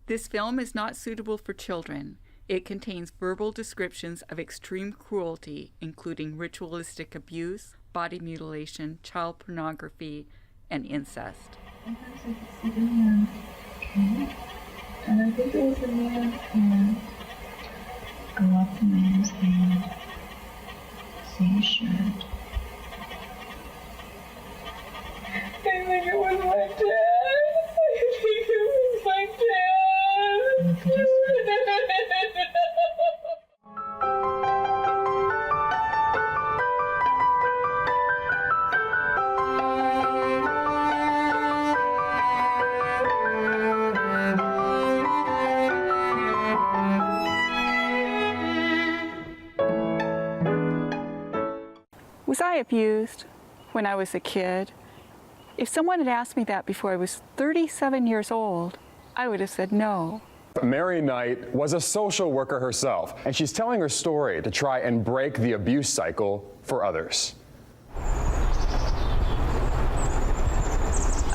This film is not suitable for children. It contains verbal descriptions of extreme cruelty, including ritualistic abuse, body mutilation, child pornography, and incest. Sometimes I could see the man, and I think it was a man's hand go up to man's hand, see his shirt. I think it was my dad. I think it was my dad. Was I abused when I was a kid? If someone had asked me that before I was 37 years old, I would have said no. Mary Knight was a social worker herself, and she's telling her story to try and break the abuse cycle for others.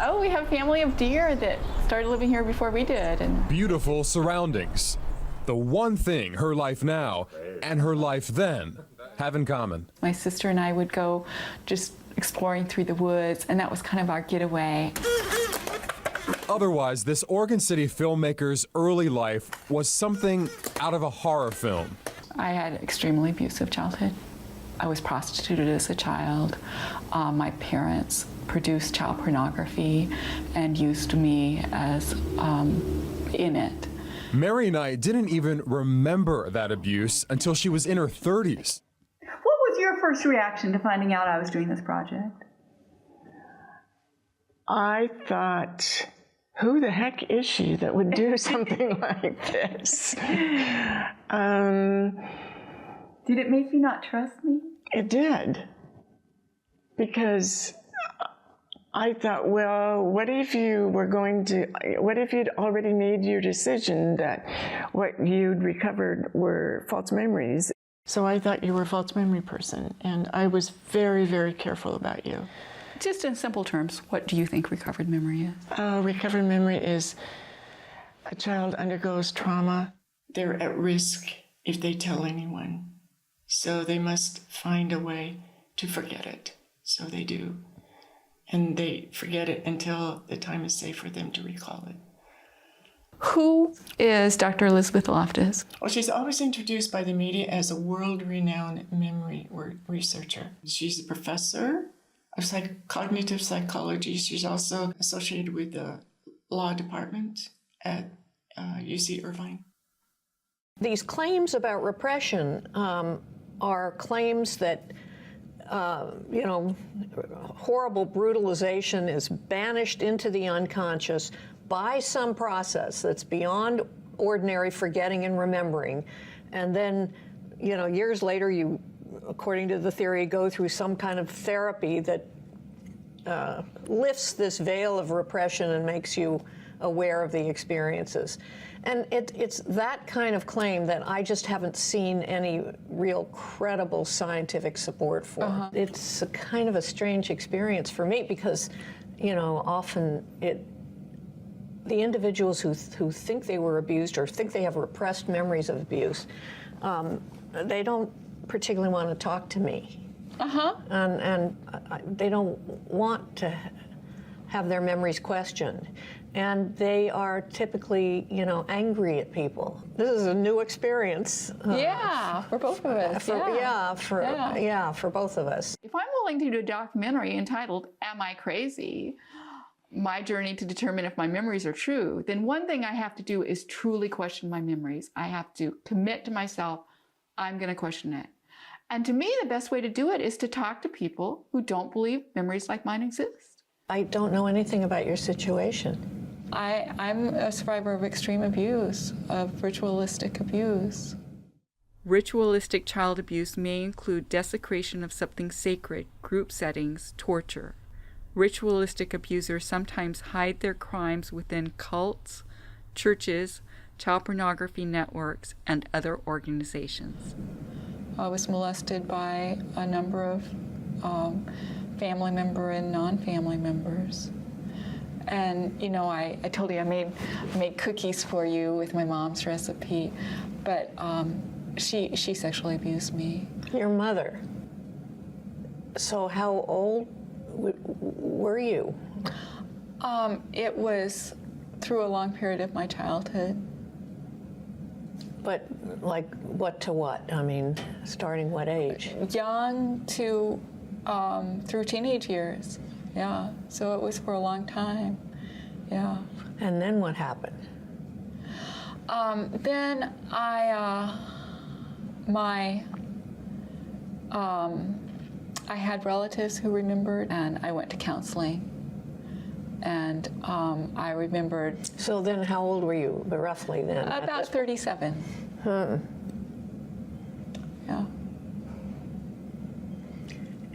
Oh, we have a family of deer that started living here before we did. And beautiful surroundings. The one thing her life now and her life then have in common. my sister and I would go just exploring through the woods, and that was kind of our getaway. Otherwise, this Oregon City filmmaker's early life was something out of a horror film. I had an extremely abusive childhood. I was prostituted as a child. My parents produced child pornography and used me as in it. Mary Knight didn't even remember that abuse until she was in her 30s. What was your first reaction to finding out I was doing this project? I thought, who the heck is she that would do something like this? Did it make you not trust me? It did. Because I thought, well, what if you'd already made your decision that what you'd recovered were false memories? So I thought you were a false memory person, and I was very, very careful about you. Just in simple terms, what do you think recovered memory is? Recovered memory is a child undergoes trauma. They're at risk if they tell anyone. So they must find a way to forget it. So they do. And they forget it until the time is safe for them to recall it. Who is Dr. Elizabeth Loftus? Well, she's always introduced by the media as a world-renowned memory researcher. She's a professor of cognitive psychology. She's also associated with the law department at UC Irvine. These claims about repression are claims that horrible brutalization is banished into the unconscious by some process that's beyond ordinary forgetting and remembering. And then, years later, you, according to the theory, go through some kind of therapy that lifts this veil of repression and makes you aware of the experiences. And it's that kind of claim that I just haven't seen any real credible scientific support for. It's a kind of a strange experience for me because, often the individuals who think they were abused or think they have repressed memories of abuse, they don't particularly want to talk to me. And they don't want to have their memories questioned. And they are typically, angry at people. This is a new experience. Yeah, for both of us. For both of us. If I'm willing to do a documentary entitled, Am I Crazy? My journey to determine if my memories are true, then one thing I have to do is truly question my memories. I have to commit to myself, I'm going to question it. And to me, the best way to do it is to talk to people who don't believe memories like mine exist. I don't know anything about your situation. I'm a survivor of extreme abuse, of ritualistic abuse. Ritualistic child abuse may include desecration of something sacred, group settings, torture. Ritualistic abusers sometimes hide their crimes within cults, churches, child pornography networks, and other organizations. I was molested by a number of family member and non-family members. And, you know, I told you I made cookies for you with my mom's recipe, but she sexually abused me. Your mother. So how old were you? It was through a long period of my childhood. But like what to what? I mean, starting what age? Young to through teenage years, yeah. So it was for a long time, yeah. And then what happened? Then I had relatives who remembered, and I went to counseling. And I remembered. So then how old were you, roughly then? About 37. Yeah.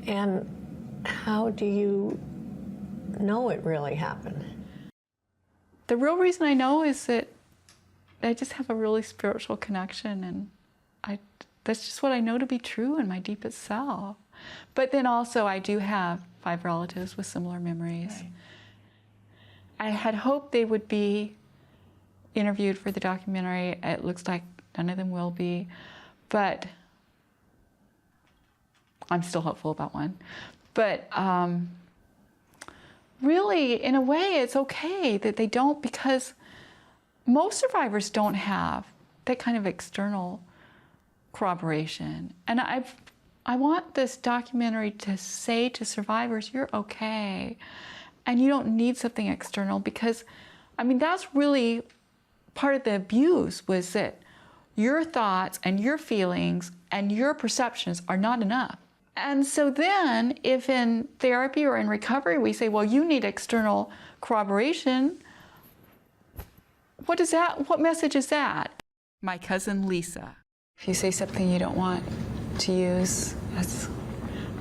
And how do you know it really happened? The real reason I know is that I just have a really spiritual connection, and that's just what I know to be true in my deepest self. But then also I do have 5 relatives with similar memories. Right. I had hoped they would be interviewed for the documentary. It looks like none of them will be, but I'm still hopeful about one. But really, in a way, it's okay that they don't, because most survivors don't have that kind of external corroboration. And I want this documentary to say to survivors, you're okay. And you don't need something external, because, I mean, that's really part of the abuse, was that your thoughts and your feelings and your perceptions are not enough. And so then, if in therapy or in recovery we say, well, you need external corroboration, what message is that? My cousin Lisa. If you say something you don't want to use,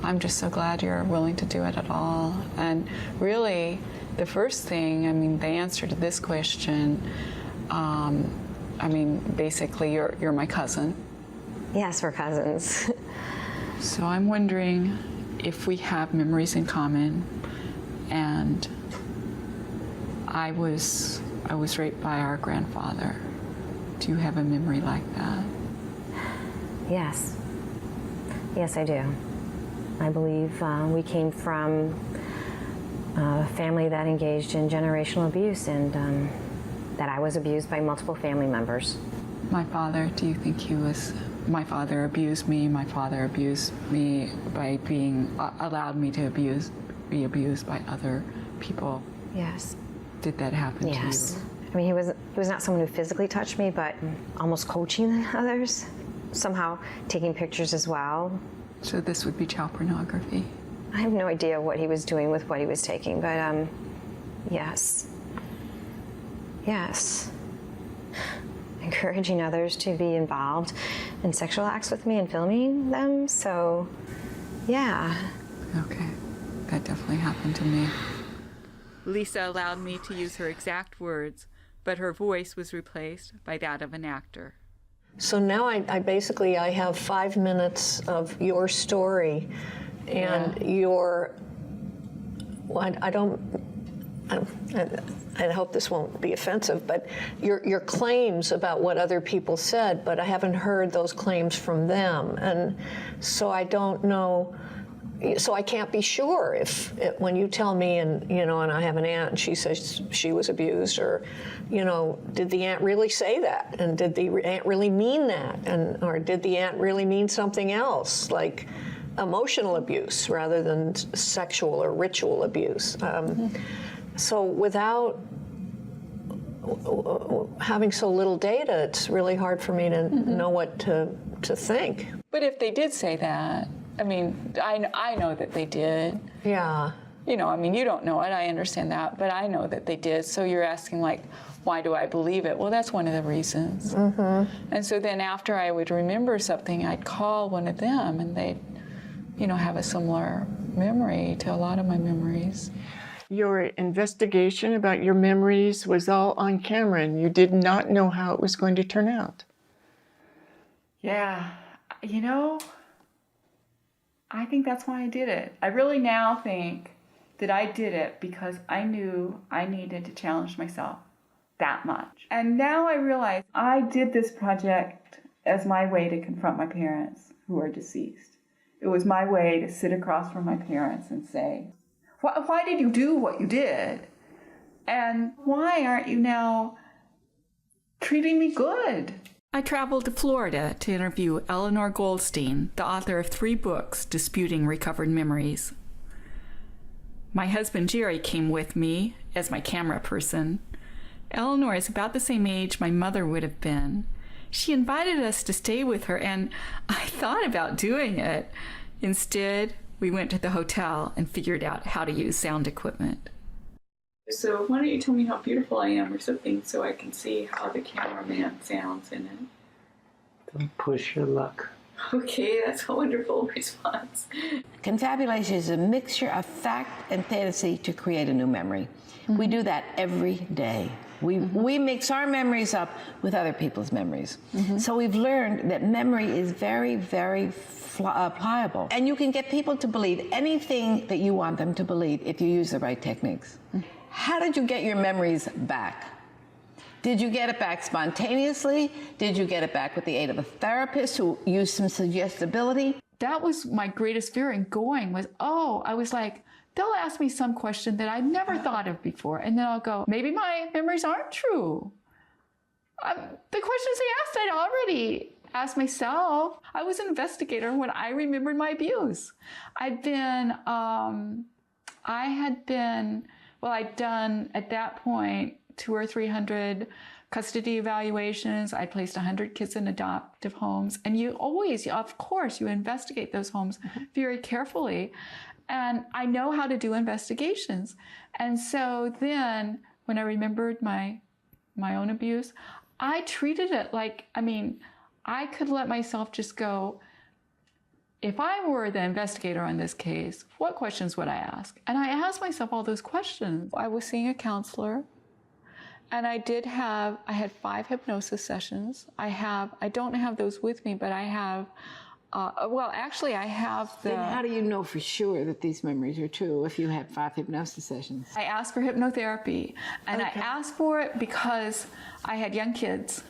I'm just so glad you're willing to do it at all. And really, the first thing, I mean, the answer to this question, I mean, basically, you're my cousin. Yes, we're cousins. So I'm wondering if we have memories in common. And I was raped by our grandfather. Do you have a memory like that? Yes. Yes, I do. I believe we came from a family that engaged in generational abuse, and that I was abused by multiple family members. My father, do you think he was? My father abused me. My father abused me by being allowed me to be abused by other people. Yes. Did that happen to you? Yes. I mean, he was not someone who physically touched me, but almost coaching others. Somehow taking pictures as well. So this would be child pornography? I have no idea what he was doing with what he was taking, but yes. Yes. Encouraging others to be involved in sexual acts with me and filming them, so yeah. Okay, that definitely happened to me. Lisa allowed me to use her exact words, but her voice was replaced by that of an actor. So now I basically have 5 minutes of your story, and your. Well, I hope this won't be offensive, but your claims about what other people said, but I haven't heard those claims from them, and so I don't know. So I can't be sure if when you tell me, and I have an aunt and she says she was abused, or did the aunt really say that, and did the aunt really mean that, or did the aunt really mean something else, like emotional abuse rather than sexual or ritual abuse. So without having so little data, it's really hard for me to know what to think. But if they did say that, I mean, I know that they did. Yeah. I mean, you don't know it, I understand that, but I know that they did. So you're asking, like, why do I believe it? Well, that's one of the reasons. And so then after I would remember something, I'd call one of them, and they'd, have a similar memory to a lot of my memories. Your investigation about your memories was all on camera, and you did not know how it was going to turn out. Yeah, I think that's why I did it. I really now think that I did it because I knew I needed to challenge myself that much. And now I realize I did this project as my way to confront my parents who are deceased. It was my way to sit across from my parents and say, why did you do what you did? And why aren't you now treating me good? I traveled to Florida to interview Eleanor Goldstein, the author of 3 books disputing recovered memories. My husband Jerry came with me as my camera person. Eleanor is about the same age my mother would have been. She invited us to stay with her, and I thought about doing it. Instead, we went to the hotel and figured out how to use sound equipment. So why don't you tell me how beautiful I am or something so I can see how the cameraman sounds in it. Don't push your luck. Okay, that's a wonderful response. Confabulation is a mixture of fact and fantasy to create a new memory. Mm-hmm. We do that every day. We mix our memories up with other people's memories. Mm-hmm. So we've learned that memory is very, very pliable. And you can get people to believe anything that you want them to believe if you use the right techniques. Mm-hmm. How did you get your memories back? Did you get it back spontaneously? Did you get it back with the aid of a therapist who used some suggestibility? That was my greatest fear in going was, I was like, they'll ask me some question that I'd never thought of before. And then I'll go, maybe my memories aren't true. The questions they asked, I'd already asked myself. I was an investigator when I remembered my abuse. I'd done at that point 200 or 300 custody evaluations. I placed 100 kids in adoptive homes. And you always, of course, you investigate those homes very carefully. And I know how to do investigations. And so then when I remembered my own abuse, I treated it like, I could let myself just go, if I were the investigator on this case, what questions would I ask? And I asked myself all those questions. I was seeing a counselor, and I had 5 hypnosis sessions. I don't have those with me, but I have, I have the... Then how do you know for sure that these memories are true if you had 5 hypnosis sessions? I asked for hypnotherapy, and I asked for it because I had young kids,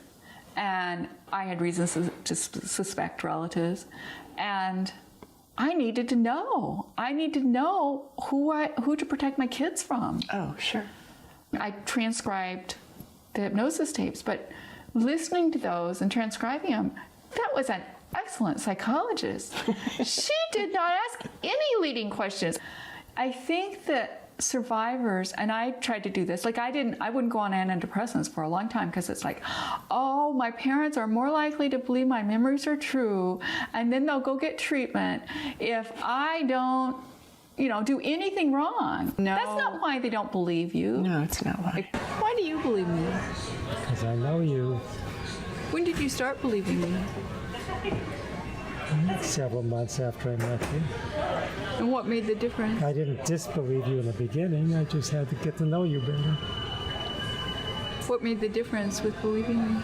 and I had reasons to suspect relatives, and I needed to know. I need to know who to protect my kids from. Oh, sure. I transcribed the hypnosis tapes, but listening to those and transcribing them, that was an excellent psychologist. She did not ask any leading questions. I think that survivors, and I tried to do this, I wouldn't go on antidepressants for a long time because it's like, my parents are more likely to believe my memories are true, and then they'll go get treatment if I don't do anything wrong. No. That's not why they don't believe you. No, it's not why. Why do you believe me? Because I know you. When did you start believing me? Several months after I met you. And what made the difference? I didn't disbelieve you in the beginning. I just had to get to know you better. What made the difference with believing me?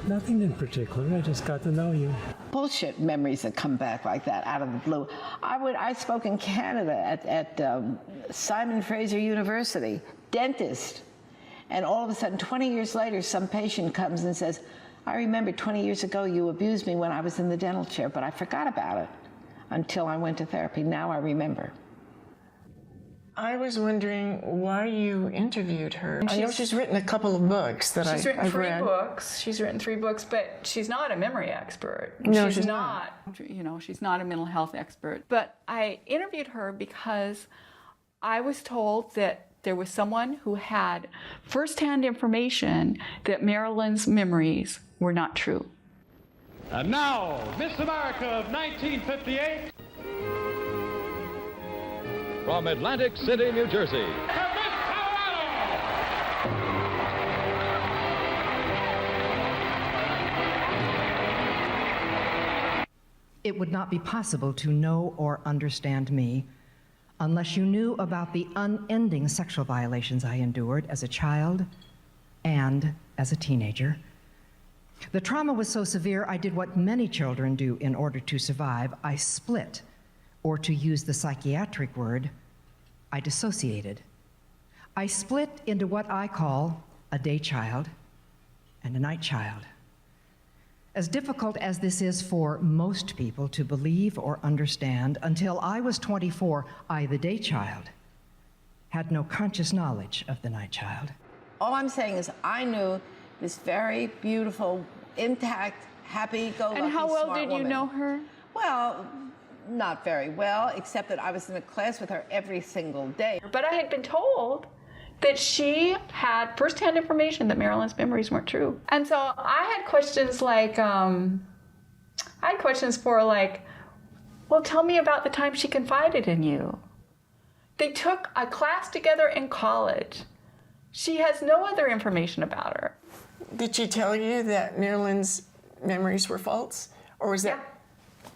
Nothing in particular. I just got to know you. Bullshit memories that come back like that out of the blue. I spoke in Canada at Simon Fraser University, dentist, and all of a sudden 20 years later some patient comes and says, I remember 20 years ago you abused me when I was in the dental chair, but I forgot about it until I went to therapy. Now I remember. I was wondering why you interviewed her. I know she's written a couple of books that I've read. She's written 3 books. She's written 3 books, but she's not a memory expert. No, she's not. She's not a mental health expert. But I interviewed her because I was told that there was someone who had firsthand information that Marilyn's memories were not true. And now, Miss America of 1958. From Atlantic City, New Jersey. Miss Colorado! It would not be possible to know or understand me unless you knew about the unending sexual violations I endured as a child and as a teenager. The trauma was so severe, I did what many children do in order to survive. I split or to use the psychiatric word, I dissociated. I split into what I call a day child and a night child. As difficult as this is for most people to believe or understand, until I was 24, I, the day child, had no conscious knowledge of the night child. All I'm saying is I knew this very beautiful, intact, happy-go-lucky, And how well smart did you woman. know her? Well, not very well, except that I was in a class with her every single day. But I had been told that she had firsthand information that Marilyn's memories weren't true. And so I had questions like, well, tell me about the time she confided in you. They took a class together in college. She has no other information about her. Did she tell you that Marilyn's memories were false? Or was that?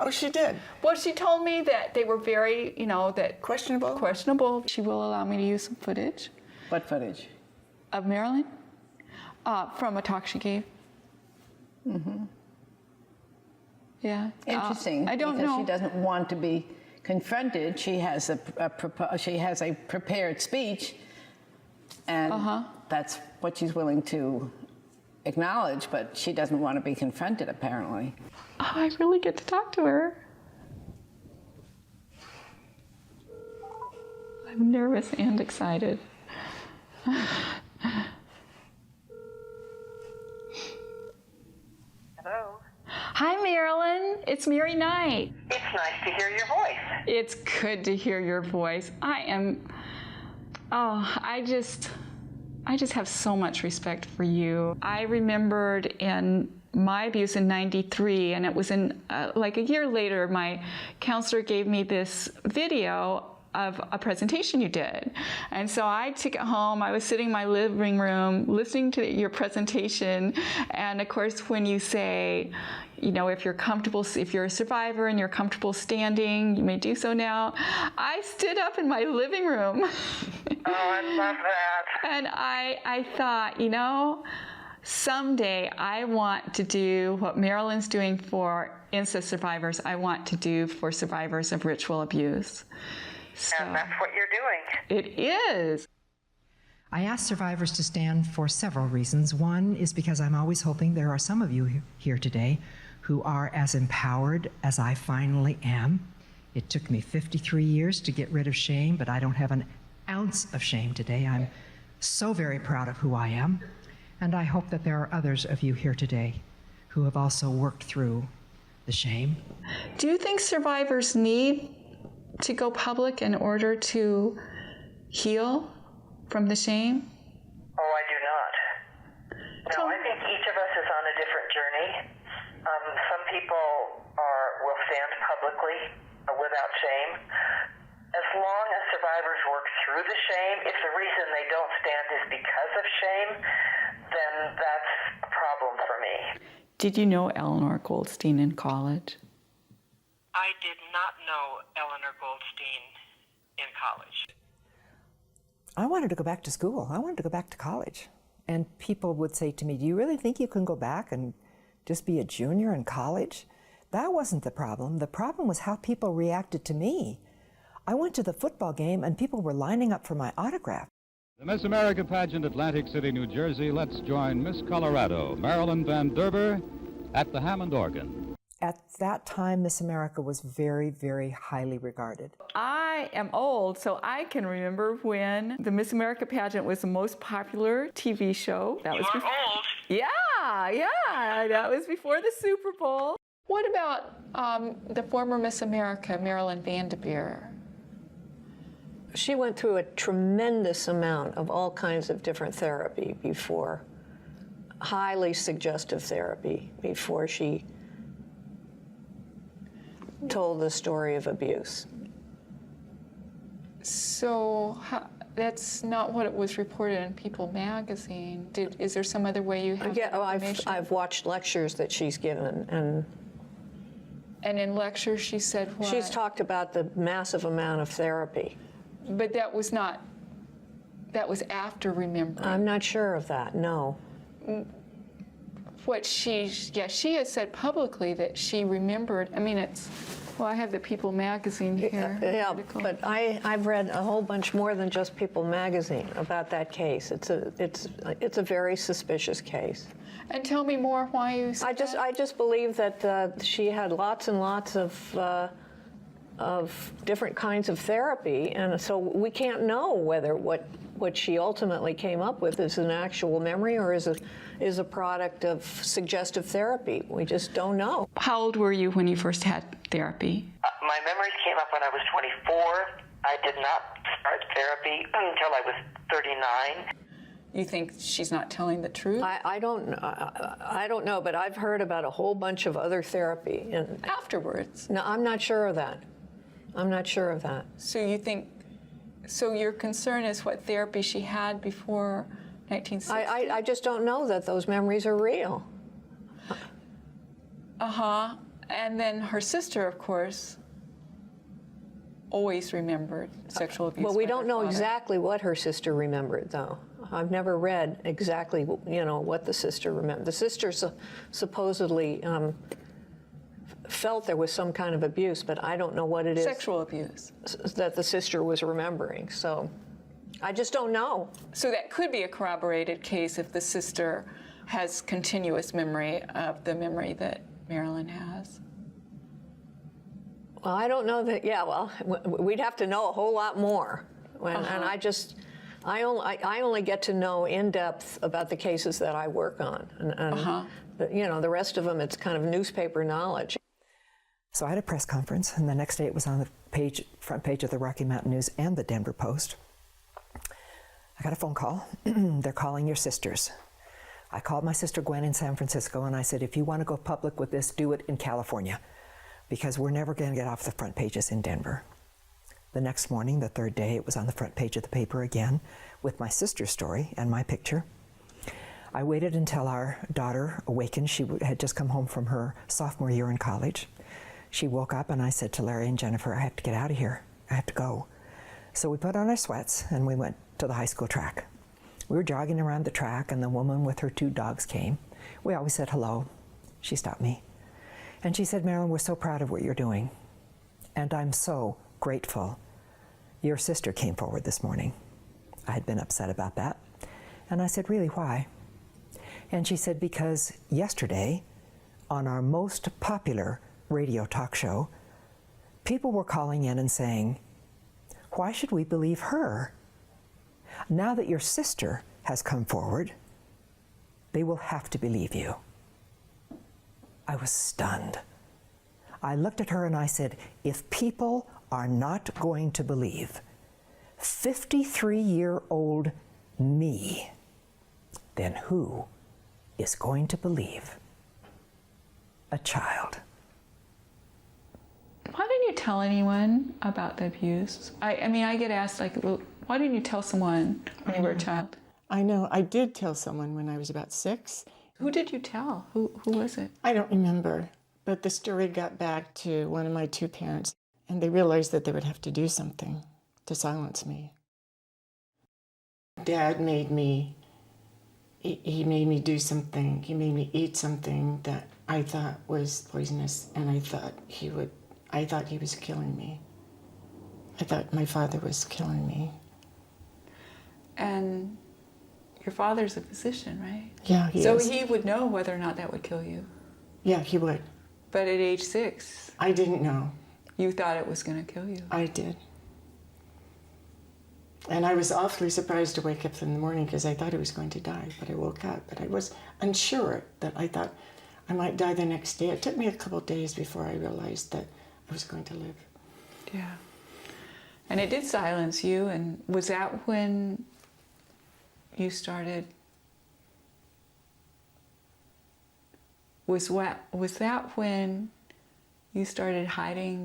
Oh, she did. Well, she told me that they were very, that questionable. Questionable. She will allow me to use some footage. What footage? Of Marilyn? From a talk she gave. Mm-hmm. Yeah. Interesting. I don't because know. she doesn't want to be confronted. She has a prepared speech, and that's what she's willing to acknowledge. But she doesn't want to be confronted, apparently. Oh, I really get to talk to her. I'm nervous and excited. Hello. Hi, Marilyn. It's Mary Knight. It's nice to hear your voice. It's good to hear your voice. I just have so much respect for you. I remembered in my abuse in '93, and it was in like a year later, my counselor gave me this video of a presentation you did. And so I took it home. I was sitting in my living room listening to your presentation. And of course, when you say, if you're comfortable, if you're a survivor and you're comfortable standing, you may do so now. I stood up in my living room. Oh, I love that. And I thought, someday I want to do what Marilyn's doing for incest survivors, I want to do for survivors of ritual abuse. So, and that's what you're doing. It is. I asked survivors to stand for several reasons. One is because I'm always hoping there are some of you here today who are as empowered as I finally am. It took me 53 years to get rid of shame, but I don't have an ounce of shame today. I'm so very proud of who I am. And I hope that there are others of you here today who have also worked through the shame. Do you think survivors need to go public in order to heal from the shame? Oh, I do not. No, I think each of us is on a different journey. Some people will stand publicly without shame. As long as survivors work through the shame, if the reason they don't stand is because of shame, then that's a problem for me. Did you know Eleanor Goldstein in college? I did not know Eleanor Goldstein in college. I wanted to go back to school. I wanted to go back to college. And people would say to me, do you really think you can go back and just be a junior in college? That wasn't the problem. The problem was how people reacted to me. I went to the football game and people were lining up for my autograph. The Miss America pageant, Atlantic City, New Jersey. Let's join Miss Colorado, Marilyn Van Derber, at the Hammond organ. At that time, Miss America was very, very highly regarded. I am old, so I can remember when the Miss America pageant was the most popular TV show. That was old. Yeah, that was before the Super Bowl. What about the former Miss America, Marilyn Van Derber? She went through a tremendous amount of all kinds of different therapy before, highly suggestive therapy, before she told the story of abuse. So that's not what it was reported in People magazine. Is there some other way you have information? I've watched lectures that she's given, and in lectures she said what? She's talked about the massive amount of therapy. But that was after remembering. I'm not sure of that, no. what she has said publicly that she remembered. I mean, well, I have the People magazine here. Yeah, article. but I've read a whole bunch more than just People magazine about that case. It's a very suspicious case. And tell me more why you said that. I just believe that she had lots and lots of different kinds of therapy, and so we can't know whether what she ultimately came up with is an actual memory or is a product of suggestive therapy. We just don't know. How old were you when you first had therapy? My memories came up when I was 24. I did not start therapy until I was 39. You think she's not telling the truth? I don't know, but I've heard about a whole bunch of other therapy. And afterwards? No, I'm not sure of that. I'm not sure of that. So you think, so your concern is what therapy she had before 1960? I just don't know that those memories are real. Uh-huh. And then her sister, of course, always remembered sexual abuse. Well, we by don't her know father. exactly what her sister remembered, though. I've never read exactly, what the sister remembered. The sister supposedly felt there was some kind of abuse, but I don't know what it is. Sexual abuse. That the sister was remembering, so I just don't know. So that could be a corroborated case if the sister has continuous memory of the memory that Marilyn has. Well, I don't know that, well, we'd have to know a whole lot more. And I only get to know in depth about the cases that I work on. And the rest of them, it's kind of newspaper knowledge. So I had a press conference, and the next day it was on the front page of the Rocky Mountain News and the Denver Post. I got a phone call. They're calling your sisters. I called my sister Gwen in San Francisco, and I said, if you want to go public with this, do it in California, because we're never going to get off the front pages in Denver. The next morning, the third day, it was on the front page of the paper again with my sister's story and my picture. I waited until our daughter awakened. She had just come home from her sophomore year in college. She woke up and I said to Larry and Jennifer, I have to get out of here. I have to go. So we put on our sweats and we went to the high school track. We were jogging around the track and the woman with her 2 dogs came. We always said hello. She stopped me. And she said, Marilyn, we're so proud of what you're doing. And I'm so grateful. Your sister came forward this morning. I had been upset about that. And I said, really, why? And she said, because yesterday, on our most popular radio talk show, people were calling in and saying, why should we believe her? Now that your sister has come forward, they will have to believe you. I was stunned. I looked at her and I said, if people are not going to believe 53-year-old me, then who is going to believe a child? Why didn't you tell anyone about the abuse? I mean, I get asked, like, well, why didn't you tell someone when you were a child? I know. I did tell someone when I was about 6. Who did you tell? Who was it? I don't remember, but the story got back to one of my 2 parents, and they realized that they would have to do something to silence me. Dad made me, he made me do something. He made me eat something that I thought was poisonous, and I thought he was killing me. I thought my father was killing me. And your father's a physician, right? Yeah, he is. So he would know whether or not that would kill you. Yeah, he would. But at age 6... I didn't know. You thought it was going to kill you. I did. And I was awfully surprised to wake up in the morning because I thought I was going to die, but I woke up. But I was unsure that I thought I might die the next day. It took me a couple of days before I realized that I was going to live. Yeah. And it did silence you, and was that when you started... Was that when you started hiding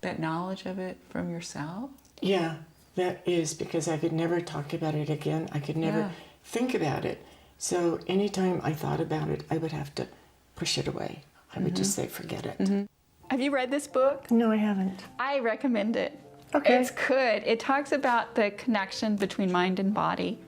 that knowledge of it from yourself? Yeah, that is, because I could never talk about it again. I could never think about it. So anytime I thought about it, I would have to push it away. I would just say, forget it. Mm-hmm. Have you read this book? No, I haven't. I recommend it. Okay. It's good. It talks about the connection between mind and body.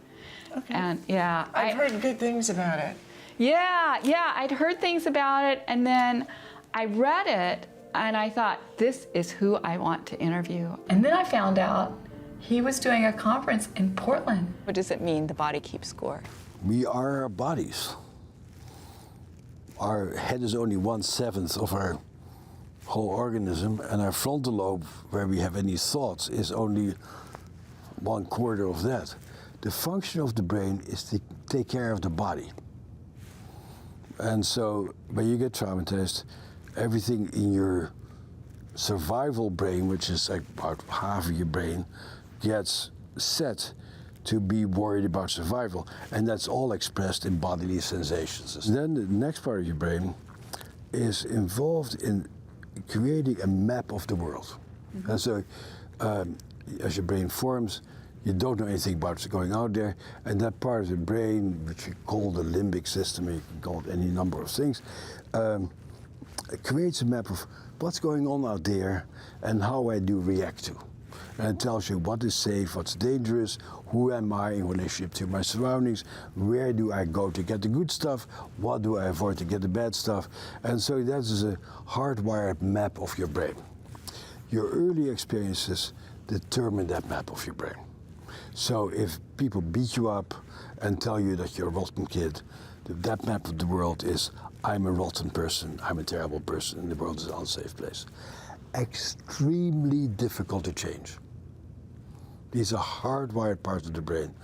Okay. And yeah, I've heard good things about it. Yeah, I'd heard things about it, and then I read it, and I thought, this is who I want to interview. And then I found out he was doing a conference in Portland. What does it mean, the body keeps score? We are our bodies. Our head is only 1/7 of our whole organism, and our frontal lobe, where we have any thoughts, is only 1/4 of that. The function of the brain is to take care of the body. And so when you get traumatized, everything in your survival brain, which is like about half of your brain, gets set to be worried about survival. And that's all expressed in bodily sensations. Then the next part of your brain is involved in creating a map of the world. Mm-hmm. And so as your brain forms, you don't know anything about what's going out there, and that part of the brain, which we call the limbic system, you can call it any number of things, it creates a map of what's going on out there and how I do react to. And it tells you what is safe, what's dangerous, who am I in relationship to my surroundings, where do I go to get the good stuff, what do I avoid to get the bad stuff. And so that is a hardwired map of your brain. Your early experiences determine that map of your brain. So if people beat you up and tell you that you're a rotten kid, that map of the world is, I'm a rotten person, I'm a terrible person, and the world is an unsafe place. Extremely difficult to change. These are hardwired parts of the brain,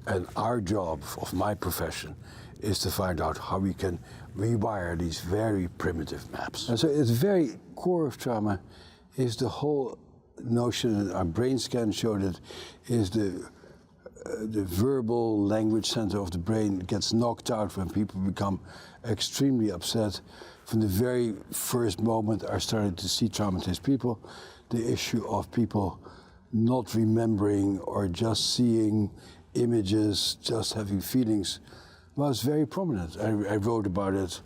and our job of my profession is to find out how we can rewire these very primitive maps. And so at the very core of trauma is the whole notion that our brain scan showed it is the verbal language center of the brain gets knocked out when people become extremely upset. From the very first moment I started to see traumatized people, the issue of people not remembering or just seeing images, just having feelings, was very prominent. I wrote about it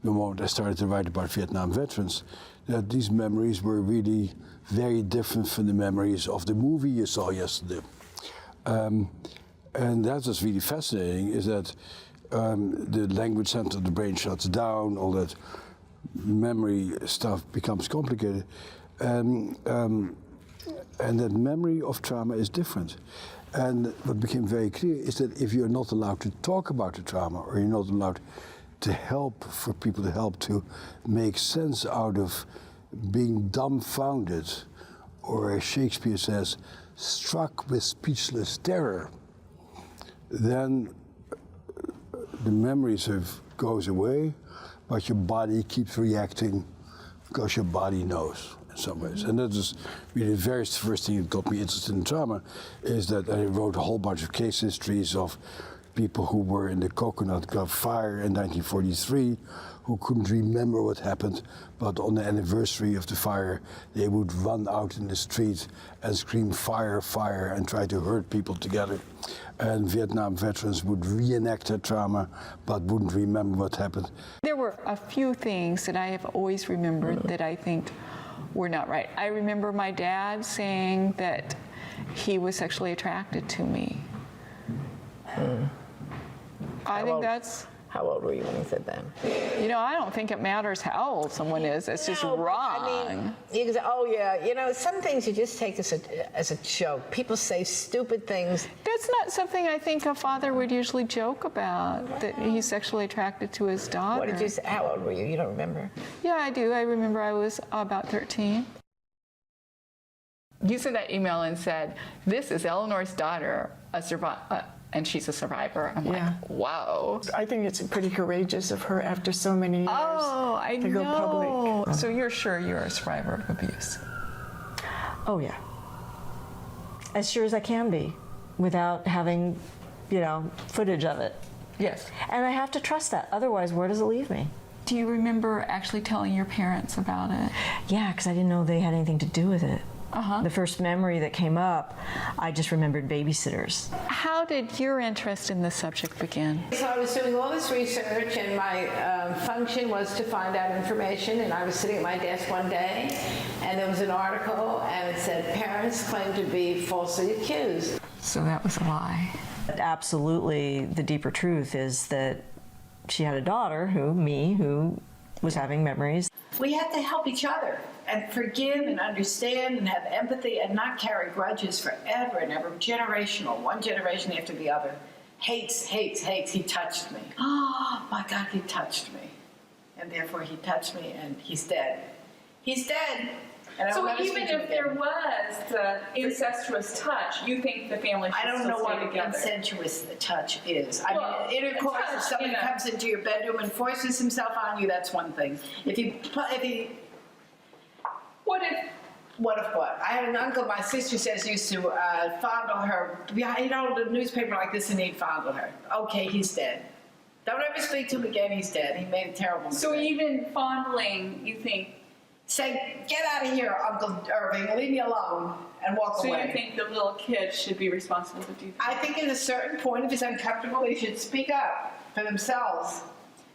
the moment I started to write about Vietnam veterans, that these memories were really very different from the memories of the movie you saw yesterday. And that was really fascinating, is that the language center of the brain shuts down, all that memory stuff becomes complicated. And that memory of trauma is different. And what became very clear is that if you're not allowed to talk about the trauma, or you're not allowed to help, for people to help to make sense out of being dumbfounded, or as Shakespeare says, struck with speechless terror, then the memory sort of goes away, but your body keeps reacting because your body knows in some ways. And that is really the very first thing that got me interested in trauma, is that I wrote a whole bunch of case histories of people who were in the Coconut Grove fire in 1943, who couldn't remember what happened, but on the anniversary of the fire, they would run out in the street and scream, "Fire, fire," and try to hurt people together. And Vietnam veterans would reenact their trauma, but wouldn't remember what happened. There were a few things that I have always remembered that I think were not right. I remember my dad saying that he was sexually attracted to me. I think that's... How old were you when he said that? You know, I don't think it matters how old someone is. It's just wrong. I mean, you can say, oh yeah, you know, some things you just take as a joke. People say stupid things. That's not something I think a father would usually joke about, that he's sexually attracted to his daughter. What did you say? How old were you? You don't remember? Yeah, I do. I remember I was about 13. You sent that email and said, "This is Eleanor's daughter, a survivor." And she's a survivor. I'm like, wow. I think it's pretty courageous of her after so many years to go public. So you're sure you're a survivor of abuse? Oh yeah. As sure as I can be, without having, you know, footage of it. Yes. And I have to trust that. Otherwise, where does it leave me? Do you remember actually telling your parents about it? Yeah, because I didn't know they had anything to do with it. The first memory that came up, I just remembered babysitters. How did your interest in this subject begin? So I was doing all this research, and my function was to find out information, and I was sitting at my desk one day, and there was an article, and it said, "Parents claim to be falsely accused." So that was a lie. Absolutely, the deeper truth is that she had a daughter, who was having memories. We have to help each other and forgive and understand and have empathy and not carry grudges forever and ever. Generational, one generation after the other. Hates, hates, hates. He touched me. Oh my God, he touched me. And therefore he touched me and he's dead. He's dead. And I will So never even speak to him if there again. was the incestuous touch, you think the family should I don't still know stay what together? incestuous touch is. I Well, mean, intercourse, a touch, if somebody you know. comes into your bedroom and forces himself on you, that's one thing. What if what? I had an uncle, my sister says, used to fondle her. He'd hold a newspaper like this and he'd fondle her. Okay, he's dead. Don't ever speak to him again, he's dead. He made a terrible mistake. So even fondling, you think? Say, get out of here, Uncle Irving, leave me alone, and walk So away. you think the little kid should be responsible to do that? I think at a certain point, if it's uncomfortable, they should speak up for themselves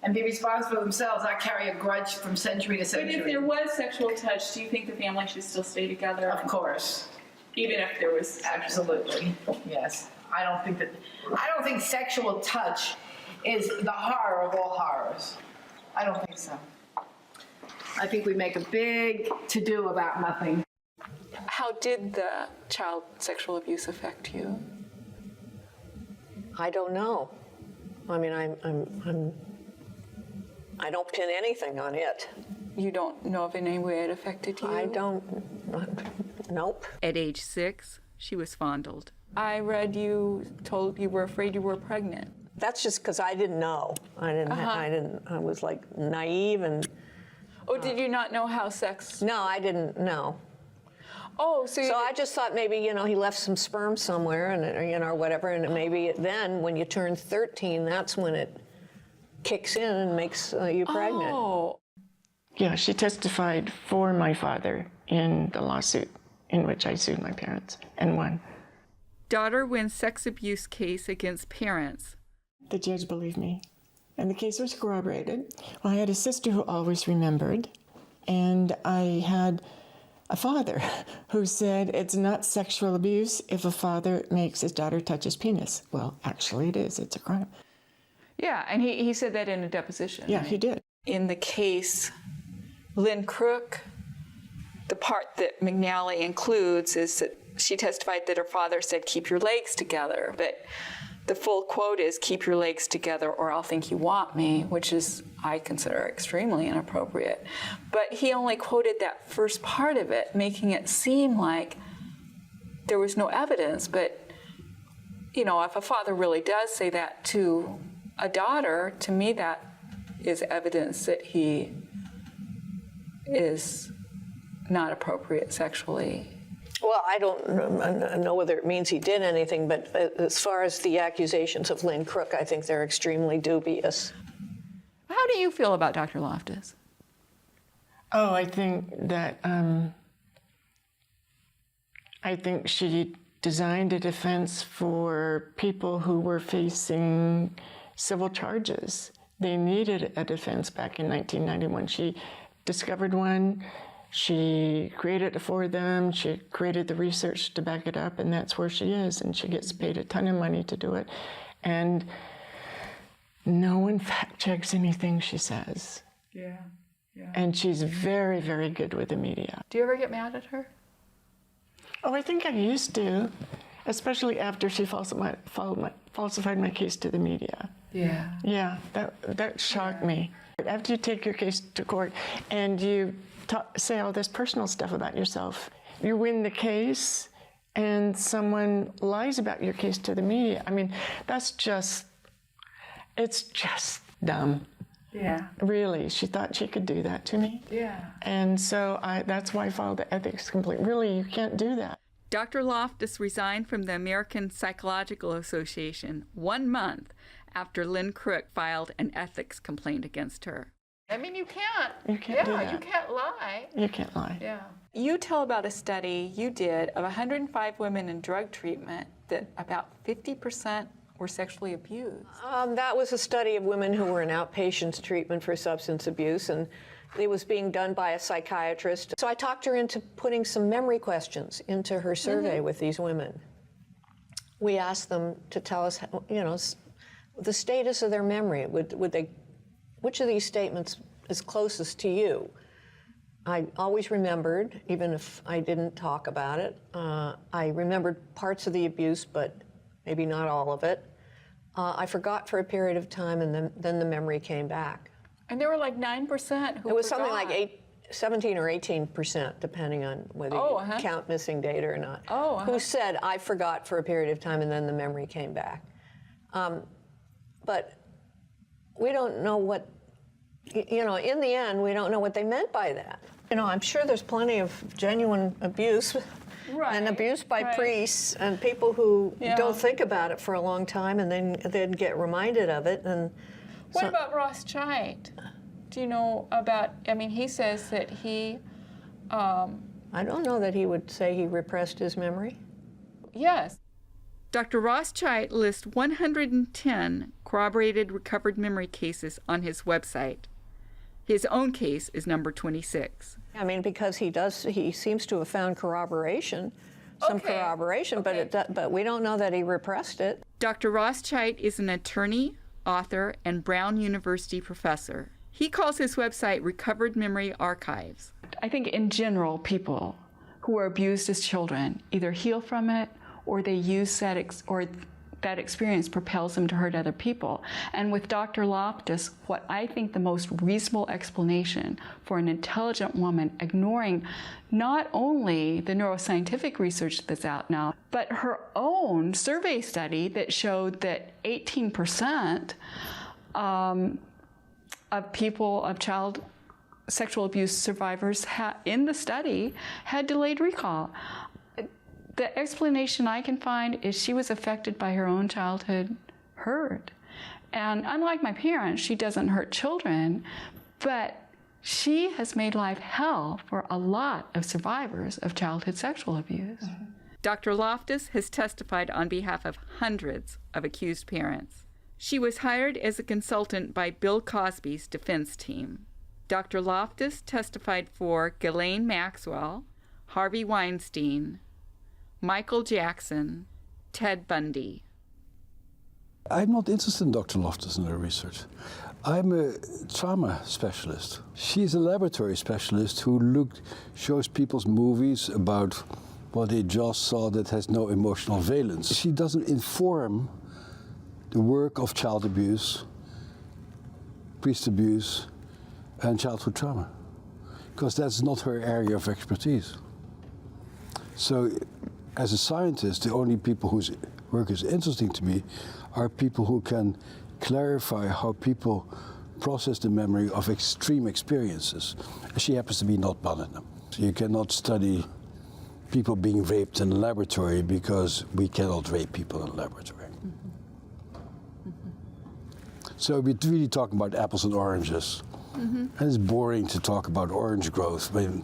and be responsible for themselves, not carry a grudge from century to century. But if there was sexual touch, do you think the family should still stay together? Of course. Even if there was Absolutely, yes. I don't think sexual touch is the horror of all horrors. I don't think so. I think we make a big to-do about nothing. How did the child sexual abuse affect you? I don't know. I mean, I don't pin anything on it. You don't know of any way it affected you? I don't. Nope. At age 6, she was fondled. I read you told you were afraid you were pregnant. That's just because I didn't know. I was like naive and. Oh, did you not know how sex? No, I didn't know. Oh, so I just thought maybe, he left some sperm somewhere and, or whatever, and maybe then when you turn 13, that's when it kicks in and makes you pregnant. Oh. Yeah, she testified for my father in the lawsuit in which I sued my parents and won. Daughter wins sex abuse case against parents. The judge believed me, and the case was corroborated. Well, I had a sister who always remembered, and I had a father who said it's not sexual abuse if a father makes his daughter touch his penis. Well, actually it is. It's a crime. Yeah, and he said that in a deposition. Yeah, right? he did. In the case, Lynn Crook, the part that McNally includes is that she testified that her father said, keep your legs together, but the full quote is, keep your legs together or I'll think you want me, which is, I consider, extremely inappropriate. But he only quoted that first part of it, making it seem like there was no evidence. But, if a father really does say that to a daughter, to me that is evidence that he is not appropriate sexually. Well, I don't know whether it means he did anything, but as far as the accusations of Lynn Crook, I think they're extremely dubious. How do you feel about Dr. Loftus? Oh, I think that, I think she designed a defense for people who were facing civil charges. They needed a defense back in 1991. She discovered one. She created it for them. She created the research to back it up, and that's where she is. And she gets paid a ton of money to do it. And no one fact checks anything she says. Yeah. And she's very, very good with the media. Do you ever get mad at her? Oh, I think I used to, especially after she falsified my case to the media. Yeah. Yeah, that shocked me. After you take your case to court and you say all this personal stuff about yourself, you win the case and someone lies about your case to the media. I mean, it's just dumb. Yeah. Really, she thought she could do that to me. Yeah. And so that's why I filed the ethics complaint. Really, you can't do that. Dr. Loftus resigned from the American Psychological Association 1 month after Lynn Crook filed an ethics complaint against her. I mean, you can't. You can't do that. You can't lie. You can't lie. Yeah. You tell about a study you did of 105 women in drug treatment that about 50% were sexually abused. That was a study of women who were in outpatient treatment for substance abuse, and it was being done by a psychiatrist. So I talked her into putting some memory questions into her survey with these women. We asked them to tell us, the status of their memory. Which of these statements is closest to you? I always remembered, even if I didn't talk about it. I remembered parts of the abuse, but maybe not all of it. I forgot for a period of time, and then the memory came back. And there were like 9% who It was forgot. something like 17 or 18%, depending on whether you count missing data or not, who said, I forgot for a period of time, and then the memory came back. But we don't know what, in the end, we don't know what they meant by that. I'm sure there's plenty of genuine abuse and abuse by priests and people who don't think about it for a long time and then get reminded of it. And what about Rothschild? Do you know about, he says that he... I don't know that he would say he repressed his memory. Yes. Dr. Rothschild lists 110 corroborated recovered memory cases on his website. His own case is number 26. Because he seems to have found corroboration, but we don't know that he repressed it. Dr. Rothschild is an attorney, author, and Brown University professor. He calls his website Recovered Memory Archives. I think in general, people who were abused as children either heal from it or they use that experience propels them to hurt other people. And with Dr. Loftus, what I think the most reasonable explanation for an intelligent woman ignoring not only the neuroscientific research that's out now, but her own survey study that showed that 18% of child sexual abuse survivors in the study had delayed recall. The explanation I can find is she was affected by her own childhood hurt. And unlike my parents, she doesn't hurt children, but she has made life hell for a lot of survivors of childhood sexual abuse. Mm-hmm. Dr. Loftus has testified on behalf of hundreds of accused parents. She was hired as a consultant by Bill Cosby's defense team. Dr. Loftus testified for Ghislaine Maxwell, Harvey Weinstein, Michael Jackson, Ted Bundy. I'm not interested in Dr. Loftus and her research. I'm a trauma specialist. She's a laboratory specialist who shows people's movies about what they just saw that has no emotional valence. She doesn't inform the work of child abuse, priest abuse, and childhood trauma, because that's not her area of expertise. So, as a scientist, the only people whose work is interesting to me are people who can clarify how people process the memory of extreme experiences. She happens to be not one of them. So you cannot study people being raped in a laboratory because we cannot rape people in a laboratory. Mm-hmm. Mm-hmm. So we're really talking about apples and oranges. Mm-hmm. And it's boring to talk about orange growth when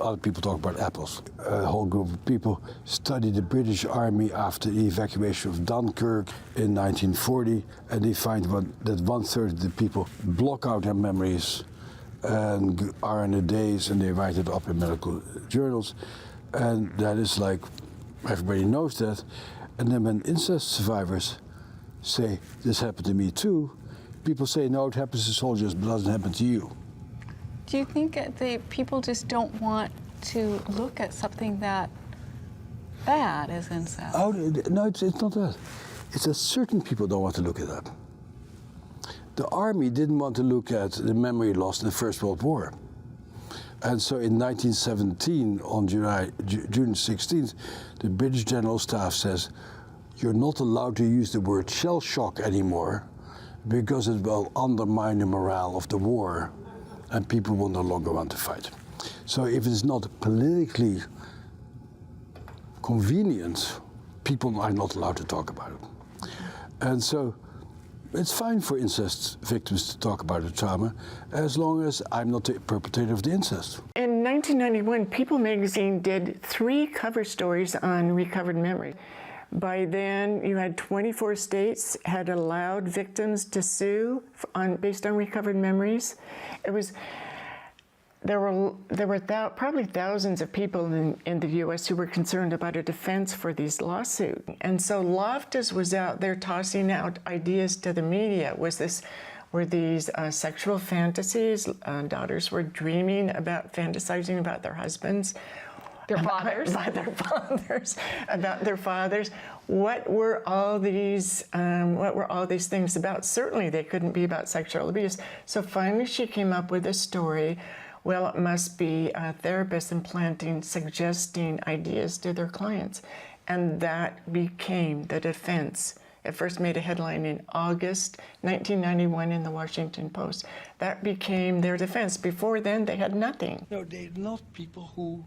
other people talk about apples. A whole group of people studied the British Army after the evacuation of Dunkirk in 1940, and they find that 1/3 of the people block out their memories and are in a daze, and they write it up in medical journals. And that is like, everybody knows that. And then when incest survivors say, this happened to me too, people say, no, it happens to soldiers, but it doesn't happen to you. Do you think the people just don't want to look at something that bad as incest? Oh, no, it's not that. It's that certain people don't want to look at that. The army didn't want to look at the memory loss in the First World War. And so in 1917, on June 16th, the British General Staff says, you're not allowed to use the word shell shock anymore, because it will undermine the morale of the war and people will no longer want to fight. So if it's not politically convenient, people are not allowed to talk about it. And so it's fine for incest victims to talk about the trauma as long as I'm not the perpetrator of the incest. In 1991, People magazine did 3 cover stories on recovered memory. By then, you had 24 states had allowed victims to sue based on recovered memories. there were probably thousands of people in the U.S. who were concerned about a defense for these lawsuits. And so Loftus was out there tossing out ideas to the media. Were these sexual fantasies? Daughters were dreaming about, fantasizing about their husbands. Their fathers. About their fathers. What were all these things about? Certainly they couldn't be about sexual abuse. So finally she came up with a story. Well, it must be therapists suggesting ideas to their clients. And that became the defense. It first made a headline in August 1991 in the Washington Post. That became their defense. Before then, they had nothing. No, they're not people who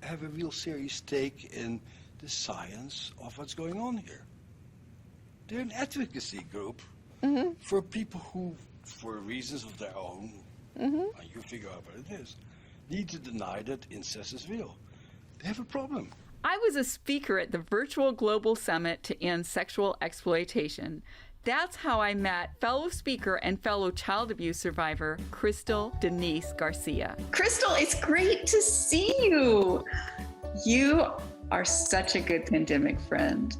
have a real serious stake in the science of what's going on here. They're an advocacy group for people who, for reasons of their own, and you figure out what it is, need to deny that incest is real. They have a problem. I was a speaker at the virtual global summit to end sexual exploitation. That's how I met fellow speaker and fellow child abuse survivor, Crystal Denise Garcia. Crystal, it's great to see you. You are such a good pandemic friend.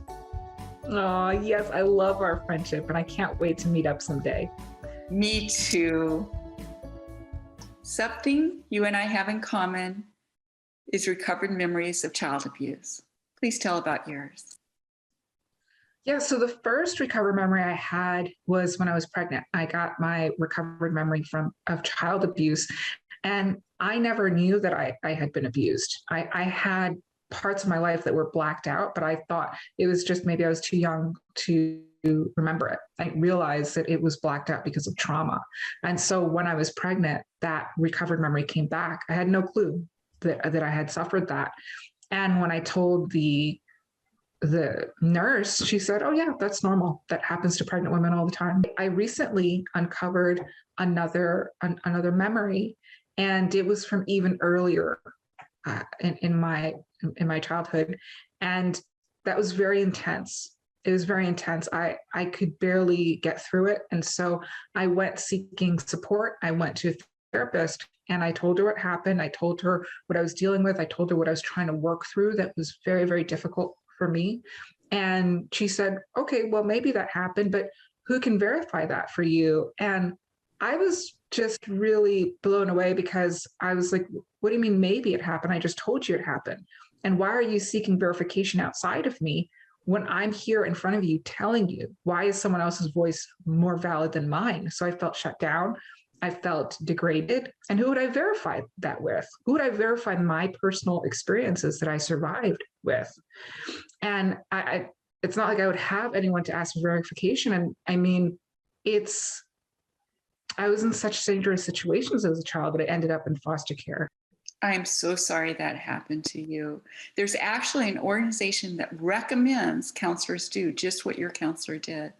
Oh, yes, I love our friendship, and I can't wait to meet up someday. Me too. Something you and I have in common is recovered memories of child abuse. Please tell about yours. Yeah, so the first recovered memory I had was when I was pregnant. I got my recovered memory of child abuse, and I never knew that I had been abused. I had parts of my life that were blacked out, but I thought it was just maybe I was too young to remember it. I realized that it was blacked out because of trauma. And so when I was pregnant, that recovered memory came back. I had no clue that I had suffered that. And when I told the nurse, she said, "Oh yeah, that's normal. That happens to pregnant women all the time." I recently uncovered another memory, and it was from even earlier in my childhood, and that was very intense. It was very intense. I could barely get through it, and so I went seeking support. I went to a therapist, and I told her what happened. I told her what I was dealing with. I told her what I was trying to work through that was very, very difficult for me. And she said, "Okay, well, maybe that happened, but who can verify that for you?" And I was just really blown away because I was like, "What do you mean maybe it happened? I just told you it happened. And why are you seeking verification outside of me when I'm here in front of you telling you? Why is someone else's voice more valid than mine?" So I felt shut down. I felt degraded. And who would I verify that with? Who would I verify my personal experiences that I survived with? And it's not like I would have anyone to ask for verification. And I mean, I was in such dangerous situations as a child that I ended up in foster care. I'm so sorry that happened to you. There's actually an organization that recommends counselors do just what your counselor did.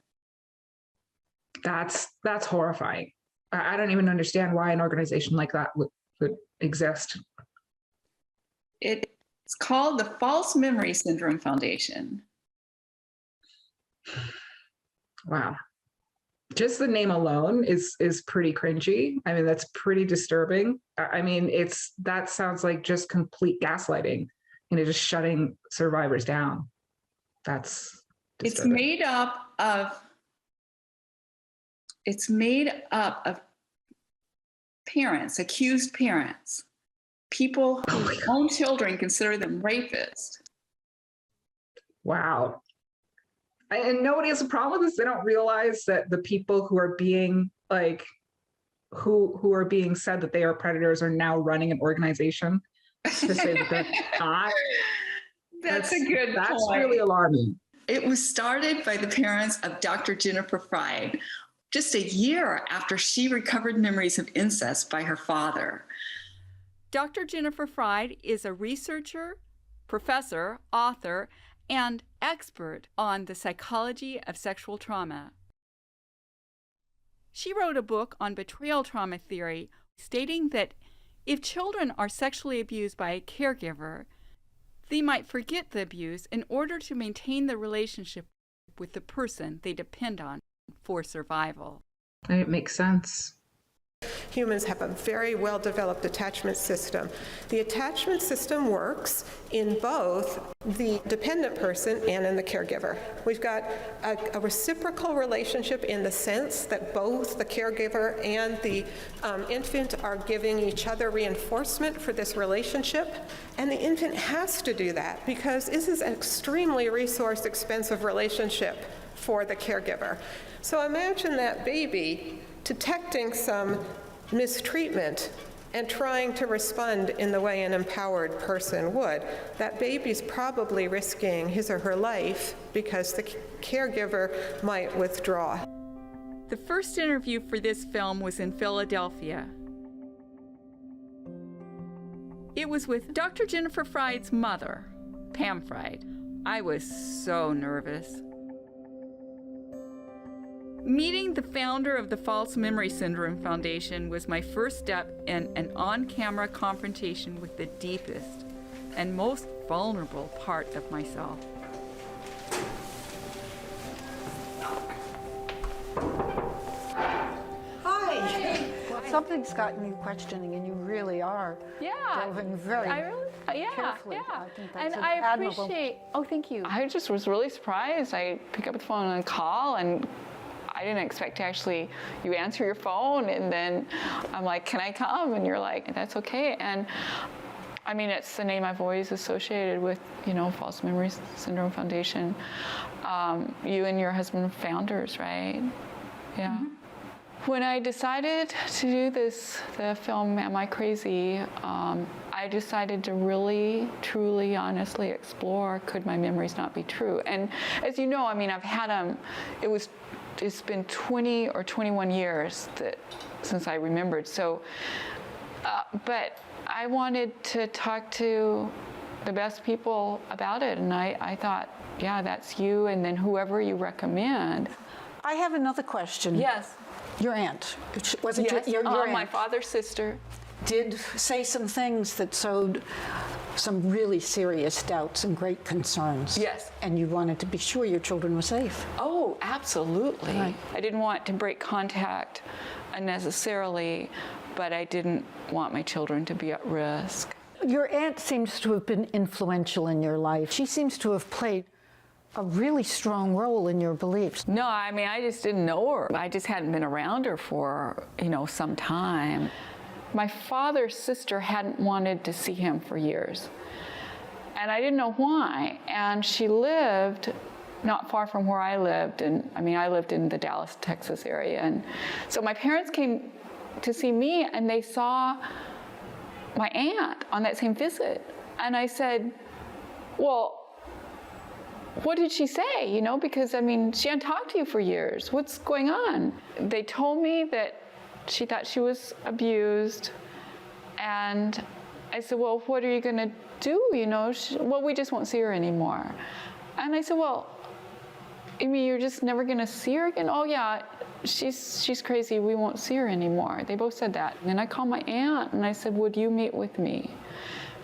That's horrifying. I don't even understand why an organization like that would exist. It's called the False Memory Syndrome Foundation. Wow. Just the name alone is pretty cringy. I mean, that's pretty disturbing. I mean, that sounds like just complete gaslighting, just shutting survivors down. That's disturbing. It's made up of parents, accused parents, people whose own children consider them rapists. Wow. And nobody has a problem with this. They don't realize that the people who are being who are being said that they are predators are now running an organization to say that they're not. That's a good point. That's really alarming. It was started by the parents of Dr. Jennifer Fried, just a year after she recovered memories of incest by her father. Dr. Jennifer Fried is a researcher, professor, author, and expert on the psychology of sexual trauma. She wrote a book on betrayal trauma theory, stating that if children are sexually abused by a caregiver, they might forget the abuse in order to maintain the relationship with the person they depend on for survival. And it makes sense. Humans have a very well-developed attachment system. The attachment system works in both the dependent person and in the caregiver. We've got a reciprocal relationship in the sense that both the caregiver and the infant are giving each other reinforcement for this relationship, and the infant has to do that because this is an extremely resource-expensive relationship for the caregiver. So imagine that baby detecting some mistreatment and trying to respond in the way an empowered person would. That baby's probably risking his or her life because the caregiver might withdraw. The first interview for this film was in Philadelphia. It was with Dr. Jennifer Fried's mother, Pam Fried. I was so nervous. Meeting the founder of the False Memory Syndrome Foundation was my first step in an on-camera confrontation with the deepest and most vulnerable part of myself. Hi. Well, something's gotten you questioning, and you really are delving very carefully. I think that's And I admirable. appreciate, oh, thank you. I just was really surprised. I pick up the phone and call, and I didn't expect to actually, you answer your phone, and then I'm like, can I come? And you're like, that's okay. And I mean, it's the name I've always associated with, you know, False Memory Syndrome Foundation. You and your husband are founders, right? Yeah. Mm-hmm. When I decided to do the film, Am I Crazy? I decided to really, truly, honestly explore, could my memories not be true? And as you know, I mean, I've had them, it's been 20 or 21 years since I remembered. So, but I wanted to talk to the best people about it, and I thought, yeah, that's you, and then whoever you recommend. I have another question. Yes. Your aunt, was it Yes. your aunt? My father's sister. Did say some things that sowed some really serious doubts and great concerns. Yes. And you wanted to be sure your children were safe. Oh, absolutely. Right. I didn't want to break contact unnecessarily, but I didn't want my children to be at risk. Your aunt seems to have been influential in your life. She seems to have played a really strong role in your beliefs. No, I mean, I just didn't know her. I just hadn't been around her for, you know, some time. My father's sister hadn't wanted to see him for years, and I didn't know why. And she lived not far from where I lived, and I mean, I lived in the Dallas, Texas area. And so my parents came to see me, and they saw my aunt on that same visit. And I said, well, what did she say? You know, because I mean, she hadn't talked to you for years. What's going on? They told me that she thought she was abused. And I said, well, what are you going to do? You know, well, we just won't see her anymore. And I said, well, you mean you're just never going to see her again? Oh, yeah, she's crazy. We won't see her anymore. They both said that. And then I called my aunt and I said, would you meet with me?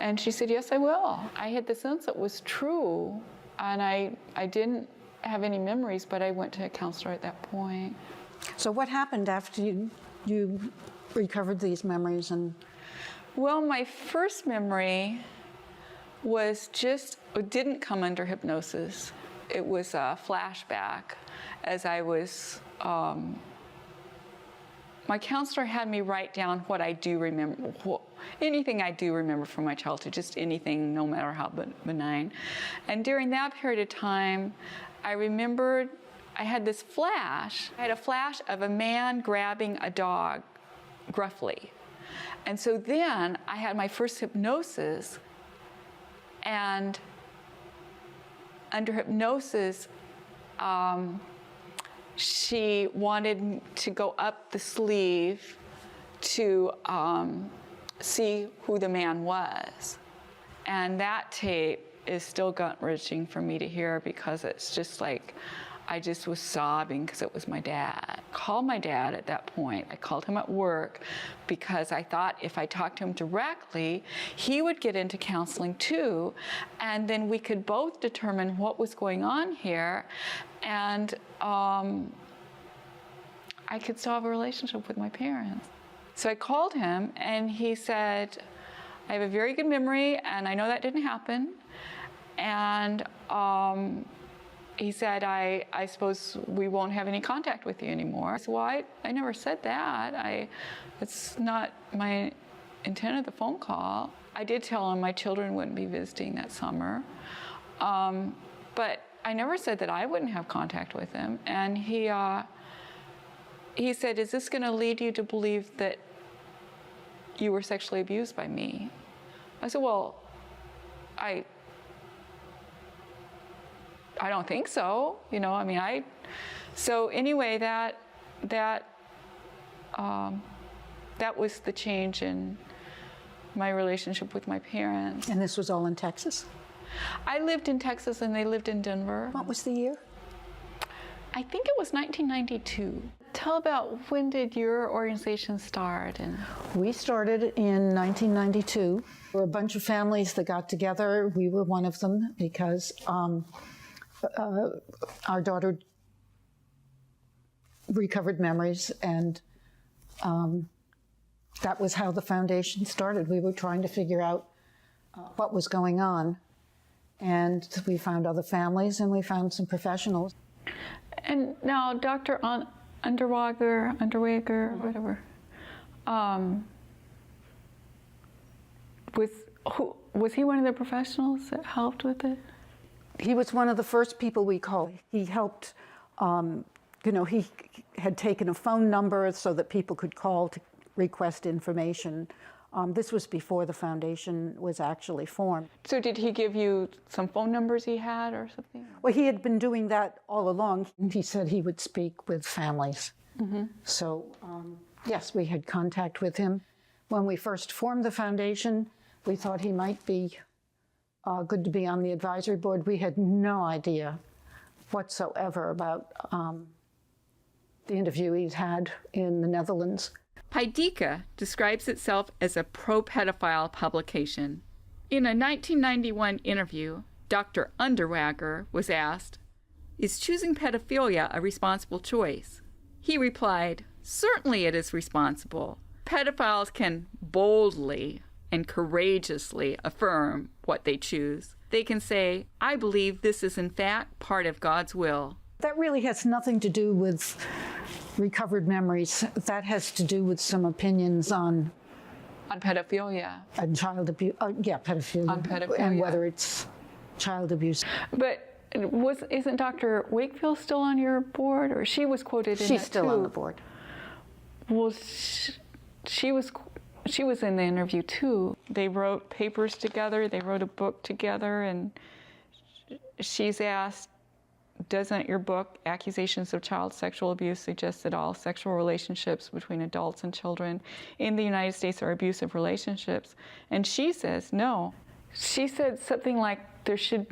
And she said, yes, I will. I had the sense it was true. And I didn't have any memories, but I went to a counselor at that point. So what happened after you recovered these memories? And well, my first memory was it didn't come under hypnosis. It was a flashback as I was, my counselor had me write down what I do remember, anything I do remember from my childhood, just anything, no matter how benign. And during that period of time, I remembered I had this flash. I had a flash of a man grabbing a dog gruffly. And so then I had my first hypnosis, and under hypnosis, she wanted to go up the sleeve to see who the man was. And that tape is still gut-wrenching for me to hear, because it's just like, I just was sobbing because it was my dad. I called my dad at that point. I called him at work because I thought if I talked to him directly, he would get into counseling too, and then we could both determine what was going on here, and I could still have a relationship with my parents. So I called him, and he said, I have a very good memory, and I know that didn't happen. And he said, I suppose we won't have any contact with you anymore. I said, well, I never said that. It's not my intent of the phone call. I did tell him my children wouldn't be visiting that summer. But I never said that I wouldn't have contact with him. And he said, is this going to lead you to believe that you were sexually abused by me? I said, well, I don't think so. You know, I mean, so anyway, that was the change in my relationship with my parents. And this was all in Texas? I lived in Texas and they lived in Denver. What was the year? I think it was 1992. Tell about when did your organization start? We started in 1992. There were a bunch of families that got together. We were one of them because our daughter recovered memories, and that was how the foundation started. We were trying to figure out what was going on, and we found other families and we found some professionals. And now Dr. Underwager, whatever, was he one of the professionals that helped with it? He was one of the first people we called. He helped, he had taken a phone number so that people could call to request information. This was before the foundation was actually formed. So did he give you some phone numbers he had or something? Well, he had been doing that all along. He said he would speak with families. Mm-hmm. So, yes, we had contact with him. When we first formed the foundation, we thought he might be good to be on the advisory board. We had no idea whatsoever about the interviewees had in the Netherlands. Paideia describes itself as a pro-pedophile publication. In a 1991 interview, Dr. Underwager was asked, "Is choosing pedophilia a responsible choice?" He replied, "Certainly it is responsible. Pedophiles can boldly and courageously affirm what they choose. They can say, I believe this is in fact part of God's will." That really has nothing to do with recovered memories. That has to do with some opinions on pedophilia and child abuse. Pedophilia. On pedophilia. And whether it's child abuse. But isn't Dr. Wakefield still on your board, or she was quoted in She's it still too? on the board. Well, she was in the interview too. They wrote papers together. They wrote a book together, and she's asked, doesn't your book, Accusations of Child Sexual Abuse, suggest that all sexual relationships between adults and children in the United States are abusive relationships? And she says, no. She said something like that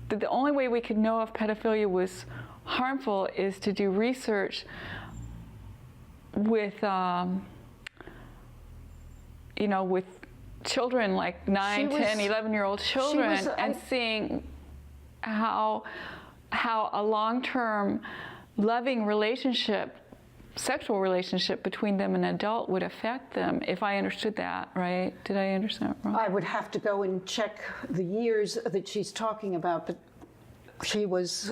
the only way we could know if pedophilia was harmful is to do research with, with children like 9, 10, 11-year-old children, and seeing how a long-term loving relationship, sexual relationship between them and an adult would affect them, if I understood that right. Did I understand it wrong? I would have to go and check the years that she's talking about, but she was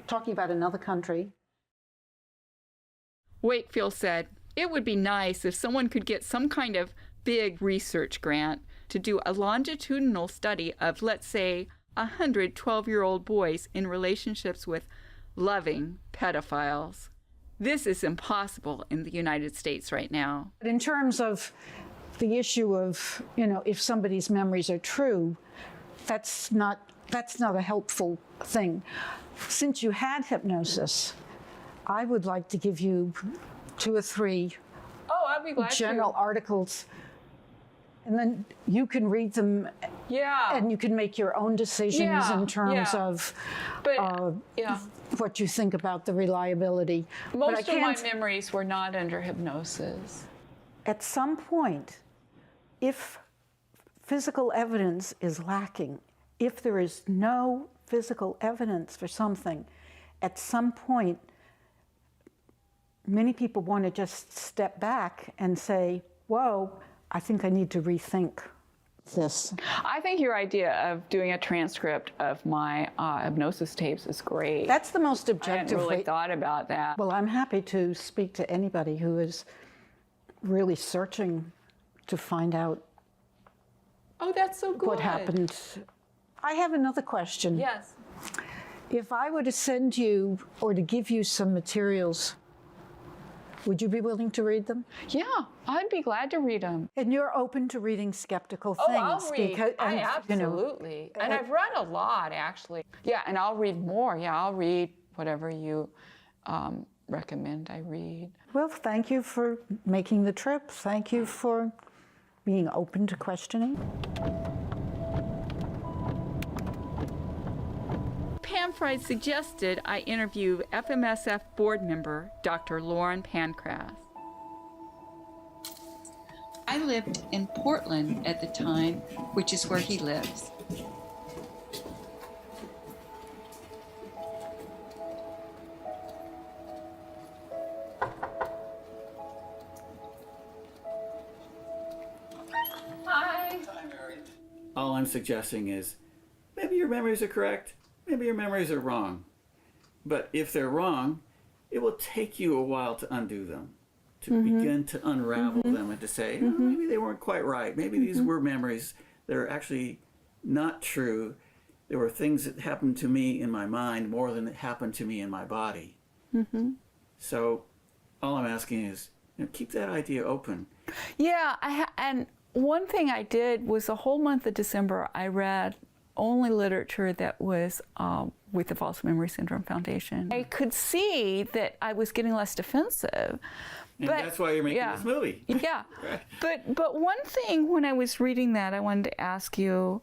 talking about another country. Wakefield said, it would be nice if someone could get some kind of big research grant to do a longitudinal study of, let's say, 100 12-year-old boys in relationships with loving pedophiles. This is impossible in the United States right now. But in terms of the issue of, if somebody's memories are true, that's not a helpful thing. Since you had hypnosis, I would like to give you 2 or 3 I'd be glad general articles, and then you can read them. Yeah. And you can make your own decisions in terms of what you think about the reliability. Most of my memories were not under hypnosis. At some point, if physical evidence is lacking, if there is no physical evidence for something, at some point, many people want to just step back and say, whoa, I think I need to rethink this. I think your idea of doing a transcript of my hypnosis tapes is great. That's the most objective I hadn't really way. thought about that. Well, I'm happy to speak to anybody who is really searching to find out Oh, that's so good. what happened. I have another question. Yes. If I were to send you or to give you some materials, would you be willing to read them? Yeah, I'd be glad to read them. And you're open to reading skeptical things. I'll read. Because, and, Absolutely. And I've read a lot, actually. Yeah, and I'll read more. Yeah, I'll read whatever you recommend I read. Well, thank you for making the trip. Thank you for being open to questioning. Pankratz suggested I interview FMSF board member Dr. Loren Pankratz. I lived in Portland at the time, which is where he lives. Hi. All I'm suggesting is maybe your memories are correct, maybe your memories are wrong. But if they're wrong, it will take you a while to undo them, to begin to unravel them and to say, oh, maybe they weren't quite right. Maybe these were memories that are actually not true. There were things that happened to me in my mind more than that happened to me in my body. So all I'm asking is, keep that idea open. Yeah, and one thing I did was the whole month of December, I read only literature that was with the False Memory Syndrome Foundation. I could see that I was getting less defensive. And that's why you're making this movie. Yeah. But one thing when I was reading that, I wanted to ask you,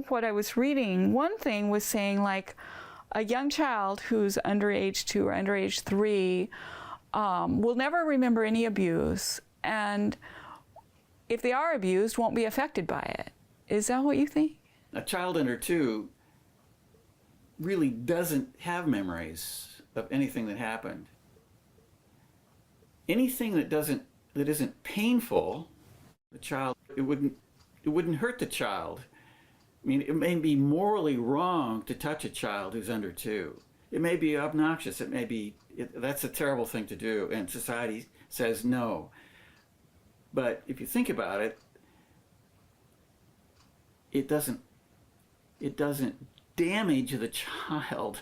what I was reading, one thing was saying like a young child who's under age 2 or under age 3 will never remember any abuse, and if they are abused, won't be affected by it. Is that what you think? A child under 2 really doesn't have memories of anything that happened. Anything that isn't painful, the child, it wouldn't hurt the child. I mean, it may be morally wrong to touch a child who's under 2. It may be obnoxious. It may be that's a terrible thing to do, and society says no. But if you think about it, it doesn't damage the child.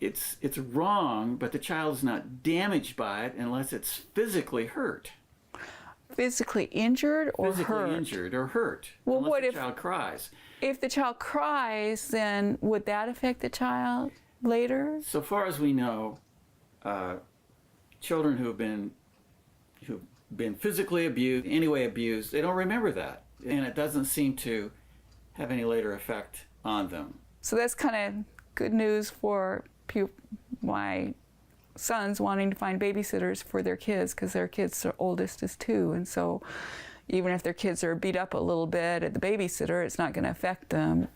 It's wrong, but the child is not damaged by it unless it's physically hurt. Physically injured or hurt? Physically injured or hurt. Well, unless what the if child cries? If the child cries, then would that affect the child later? So far as we know, children who've been physically abused, anyway abused, they don't remember that, and it doesn't seem to have any later effect on them. So that's kind of good news for my sons wanting to find babysitters for their kids, because their kids' oldest is 2, and so even if their kids are beat up a little bit at the babysitter, it's not going to affect them,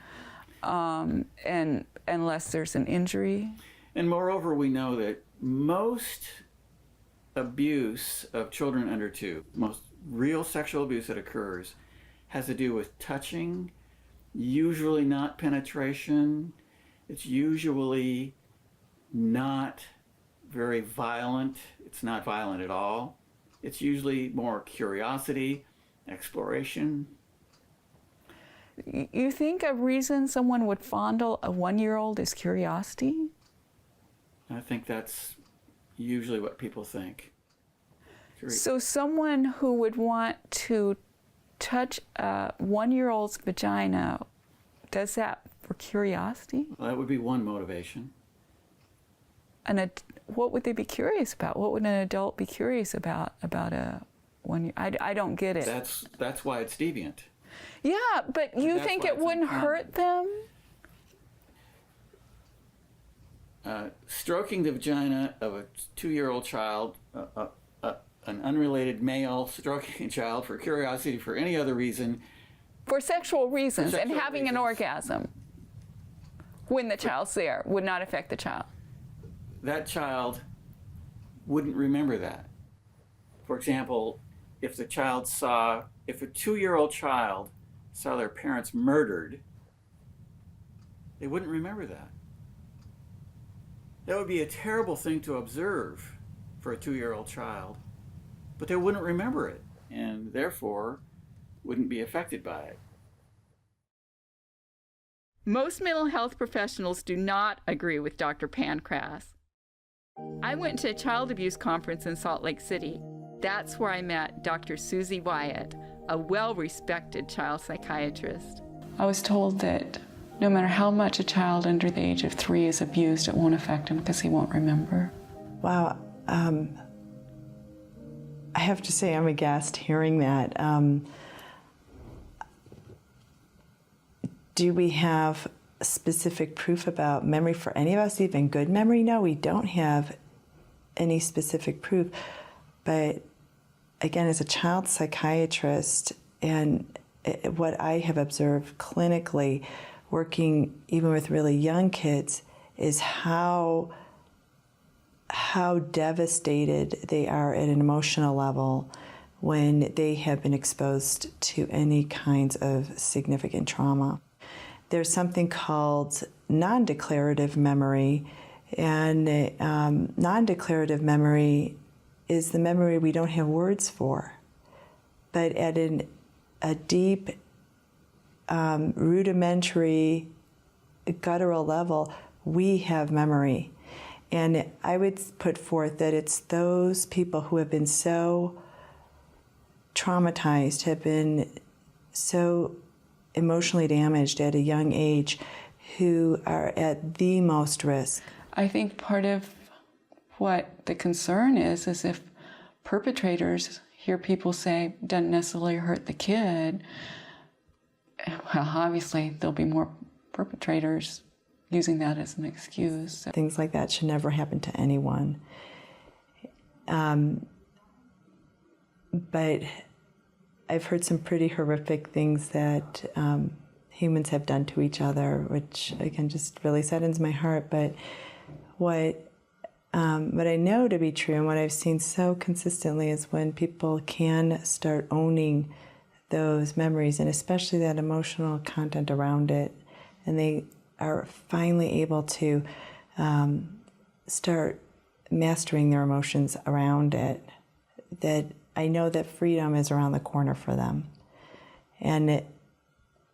and unless there's an injury. And moreover, we know that most abuse of children under 2, most real sexual abuse that occurs, has to do with touching, usually not penetration. It's usually not very violent. It's not violent at all. It's usually more curiosity, exploration. You think a reason someone would fondle a 1-year-old is curiosity? I think that's usually what people think. So someone who would want to touch a 1-year-old's vagina, does that for curiosity? Well, that would be one motivation. And what would they be curious about? What would an adult be curious about a 1-year? I don't get it. That's why it's deviant. Yeah, but you think it wouldn't hurt them? Stroking the vagina of a 2-year-old child, an unrelated male stroking a child for curiosity, for any other reason. For sexual reasons, and having an orgasm when the child's there would not affect the child. that child wouldn't remember that. For example, if a 2-year-old child saw their parents murdered, they wouldn't remember that. That would be a terrible thing to observe for a 2-year-old child, but they wouldn't remember it, and therefore wouldn't be affected by it. Most mental health professionals do not agree with Dr. Pankratz. I went to a child abuse conference in Salt Lake City. That's where I met Dr. Susie Wyatt, a well-respected child psychiatrist. I was told that no matter how much a child under the age of 3 is abused, it won't affect him because he won't remember. Wow. I have to say I'm aghast hearing that. Do we have specific proof about memory for any of us, even good memory? No, we don't have any specific proof. But again, as a child psychiatrist, and what I have observed clinically, working even with really young kids, is how devastated they are at an emotional level when they have been exposed to any kinds of significant trauma. There's something called non-declarative memory, and non-declarative memory is the memory we don't have words for, but at a deep, rudimentary, guttural level, we have memory. And I would put forth that it's those people who have been so traumatized, have been so emotionally damaged at a young age, who are at the most risk. I think part of what the concern is if perpetrators hear people say, doesn't necessarily hurt the kid, well, obviously there'll be more perpetrators using that as an excuse. So. Things like that should never happen to anyone. But I've heard some pretty horrific things that humans have done to each other, which again just really saddens my heart. But what I know to be true, and what I've seen so consistently, is when people can start owning those memories, and especially that emotional content around it, and they are finally able to start mastering their emotions around it, that I know that freedom is around the corner for them. And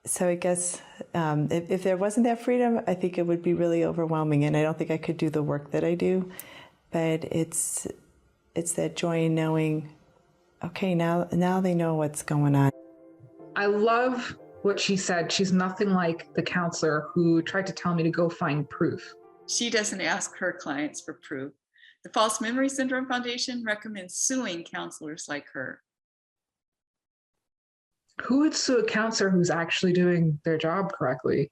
so I guess if there wasn't that freedom, I think it would be really overwhelming, and I don't think I could do the work that I do. But it's that joy in knowing, okay, now they know what's going on. I love what she said. She's nothing like the counselor who tried to tell me to go find proof. She doesn't ask her clients for proof. The False Memory Syndrome Foundation recommends suing counselors like her. Who would sue a counselor who's actually doing their job correctly?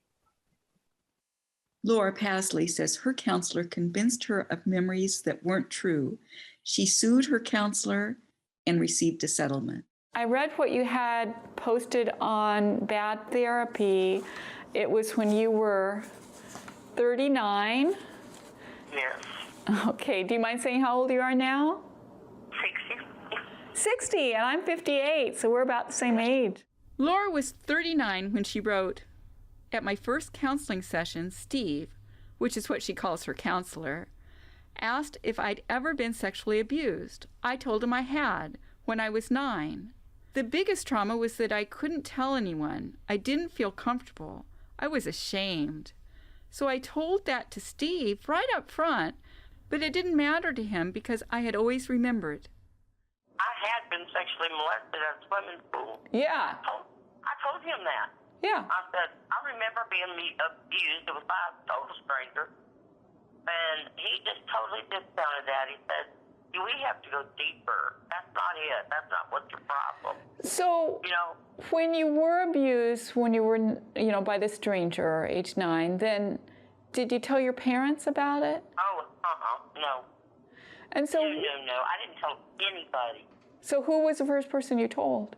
Laura Pasley says her counselor convinced her of memories that weren't true. She sued her counselor and received a settlement. I read what you had posted on Bad Therapy. It was when you were 39. Yes. Okay, do you mind saying how old you are now? 60. 60, and I'm 58, so we're about the same age. Laura was 39 when she wrote, "At my first counseling session, Steve," which is what she calls her counselor, "asked if I'd ever been sexually abused. I told him I had, when I was 9. The biggest trauma was that I couldn't tell anyone. I didn't feel comfortable. I was ashamed. So I told that to Steve right up front, but it didn't matter to him because I had always remembered." I had been sexually molested at a swimming pool. Yeah. I told him that. Yeah. I said, I remember being abused. It was by a total stranger. And he just totally discounted that. He said, we have to go deeper. That's not it. That's not what's your problem. So, when you were abused, when you were, by the stranger, age 9, then did you tell your parents about it? Oh, no. And so... No. I didn't tell anybody. So who was the first person you told?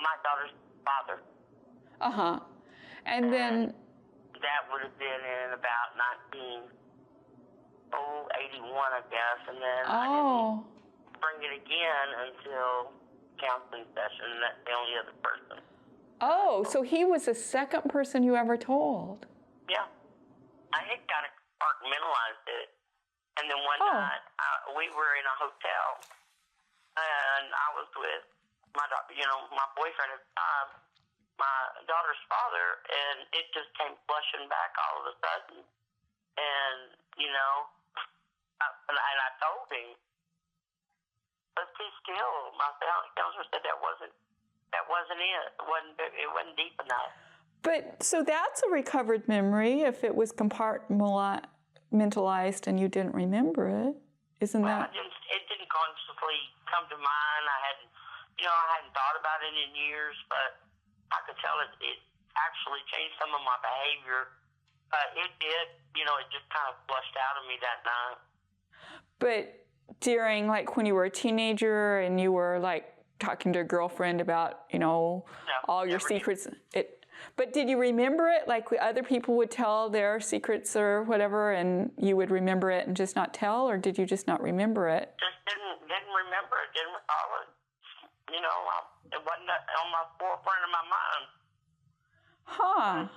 My daughter's father. Uh-huh. And then... That would have been in about 81, I guess, and then I Oh. didn't bring it again until counseling session, and that's the only other person. Oh, so he was the second person you ever told. Yeah. I had kind of compartmentalized it. And then one night, we were in a hotel, and I was with my boyfriend at the time, my daughter's father, and it just came flushing back all of a sudden. And, and I told him, let's be still. My family counselor said that wasn't it. It wasn't deep enough. But, so that's a recovered memory if it was compartmentalized and you didn't remember it. Isn't that? It didn't consciously come to mind. I hadn't thought about it in years, but I could tell it actually changed some of my behavior. It did, it just kind of flushed out of me that night. But during, like, when you were a teenager and you were, like, talking to a girlfriend about, all your secrets, but did you remember it? Like, other people would tell their secrets or whatever, and you would remember it and just not tell, or did you just not remember it? Just didn't remember it, didn't recall it. It wasn't on my forefront of my mind. Huh.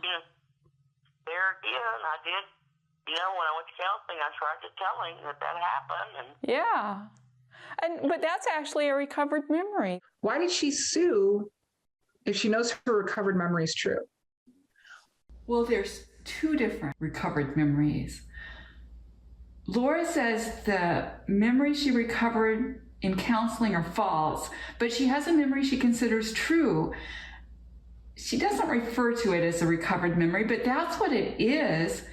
There again, I did, when I went to counseling, I tried to tell him that happened. And yeah. But that's actually a recovered memory. Why did she sue if she knows her recovered memory is true? Well, there's two different recovered memories. Laura says the memories she recovered in counseling are false, but she has a memory she considers true. She doesn't refer to it as a recovered memory, but that's what it is.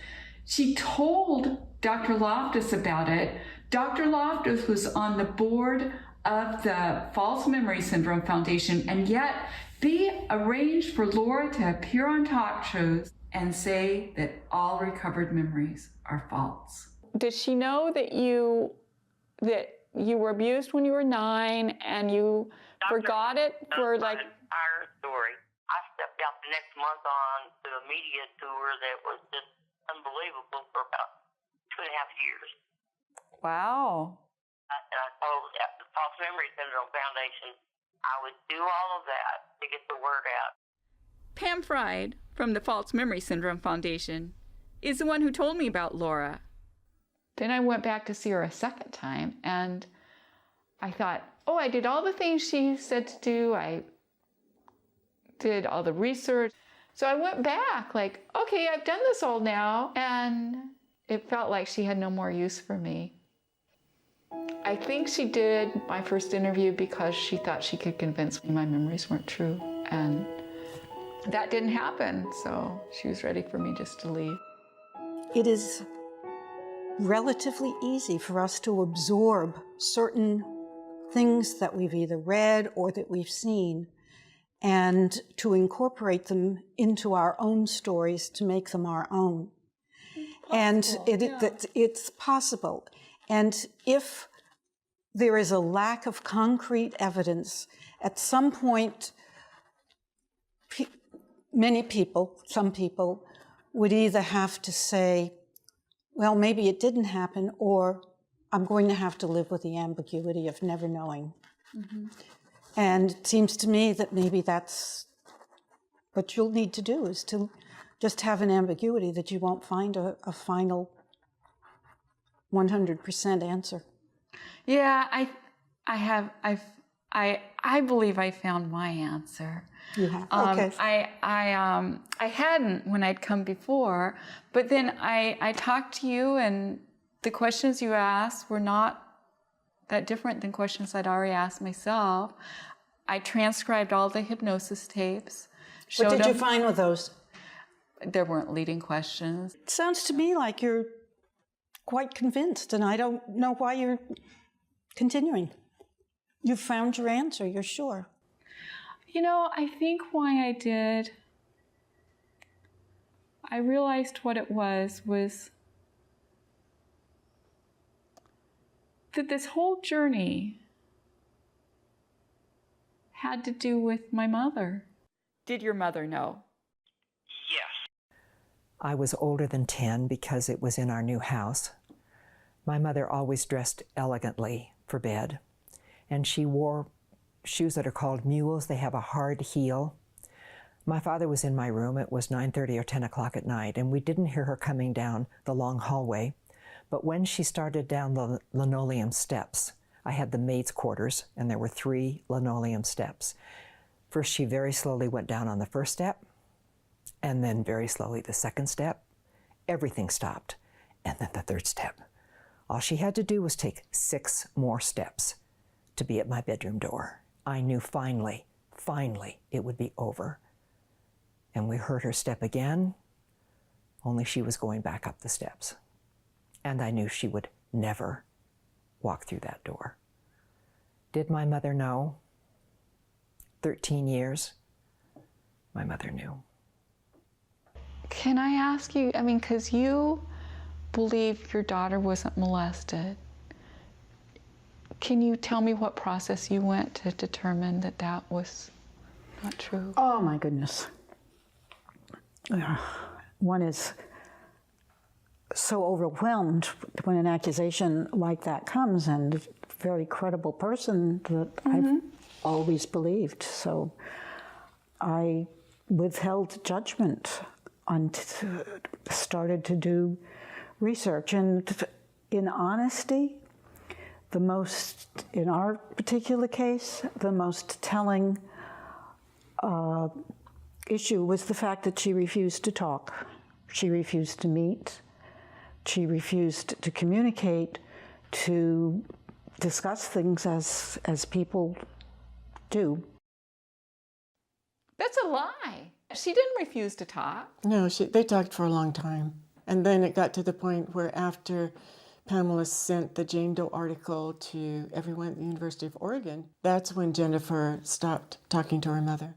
She told Dr. Loftus about it. Dr. Loftus was on the board of the False Memory Syndrome Foundation, and yet they arranged for Laura to appear on talk shows and say that all recovered memories are false. Did she know that you were abused when you were 9 and you forgot it for like... Entire story. I stepped out the next month on to a media tour that was just unbelievable for about 2.5 years. Wow. And I told the False Memory Syndrome Foundation I would do all of that to get the word out. Pam Fried from the False Memory Syndrome Foundation is the one who told me about Laura. Then I went back to see her a second time, and I thought, oh, I did all the things she said to do. I did all the research. So I went back like, okay, I've done this all now. And it felt like she had no more use for me. I think she did my first interview because she thought she could convince me my memories weren't true. And that didn't happen. So she was ready for me just to leave. It is relatively easy for us to absorb certain things that we've either read or that we've seen and to incorporate them into our own stories to make them our own. And it's possible. And if there is a lack of concrete evidence, at some point, some people would either have to say, well, maybe it didn't happen, or I'm going to have to live with the ambiguity of never knowing. Mm-hmm. And it seems to me that maybe that's what you'll need to do, is to just have an ambiguity that you won't find a final 100% answer. Yeah, I believe I found my answer. You have? Okay. I hadn't when I'd come before, but then I talked to you, and the questions you asked were not that different than questions I'd already asked myself. I transcribed all the hypnosis tapes. What did you find with those? There weren't leading questions. It sounds to me like you're quite convinced, and I don't know why you're continuing. You've found your answer, you're sure. I think why I did, I realized what it was that this whole journey had to do with my mother. Did your mother know? Yes. I was older than 10 because it was in our new house. My mother always dressed elegantly for bed, and she wore shoes that are called mules. They have a hard heel. My father was in my room. It was 9:30 or 10 o'clock at night, and we didn't hear her coming down the long hallway. But when she started down the linoleum steps, I had the maid's quarters, and there were 3 linoleum steps. First, she very slowly went down on the first step, and then very slowly the second step. Everything stopped, and then the third step. All she had to do was take 6 more steps to be at my bedroom door. I knew finally it would be over. And we heard her step again, only she was going back up the steps. And I knew she would never walk through that door. Did my mother know? 13 years, my mother knew. Can I ask you, I mean, because you believe your daughter wasn't molested. Can you tell me what process you went to determine that that was not true? Oh my goodness. One is so overwhelmed when an accusation like that comes, and a very credible person that I've always believed. So I withheld judgment and started to do research. And in honesty, the most, in our particular case, the most telling issue was the fact that she refused to talk. She refused to meet. She refused to communicate, to discuss things as people do. That's a lie. She didn't refuse to talk. No, they talked for a long time. And then it got to the point where after Pamela sent the Jane Doe article to everyone at the University of Oregon, that's when Jennifer stopped talking to her mother.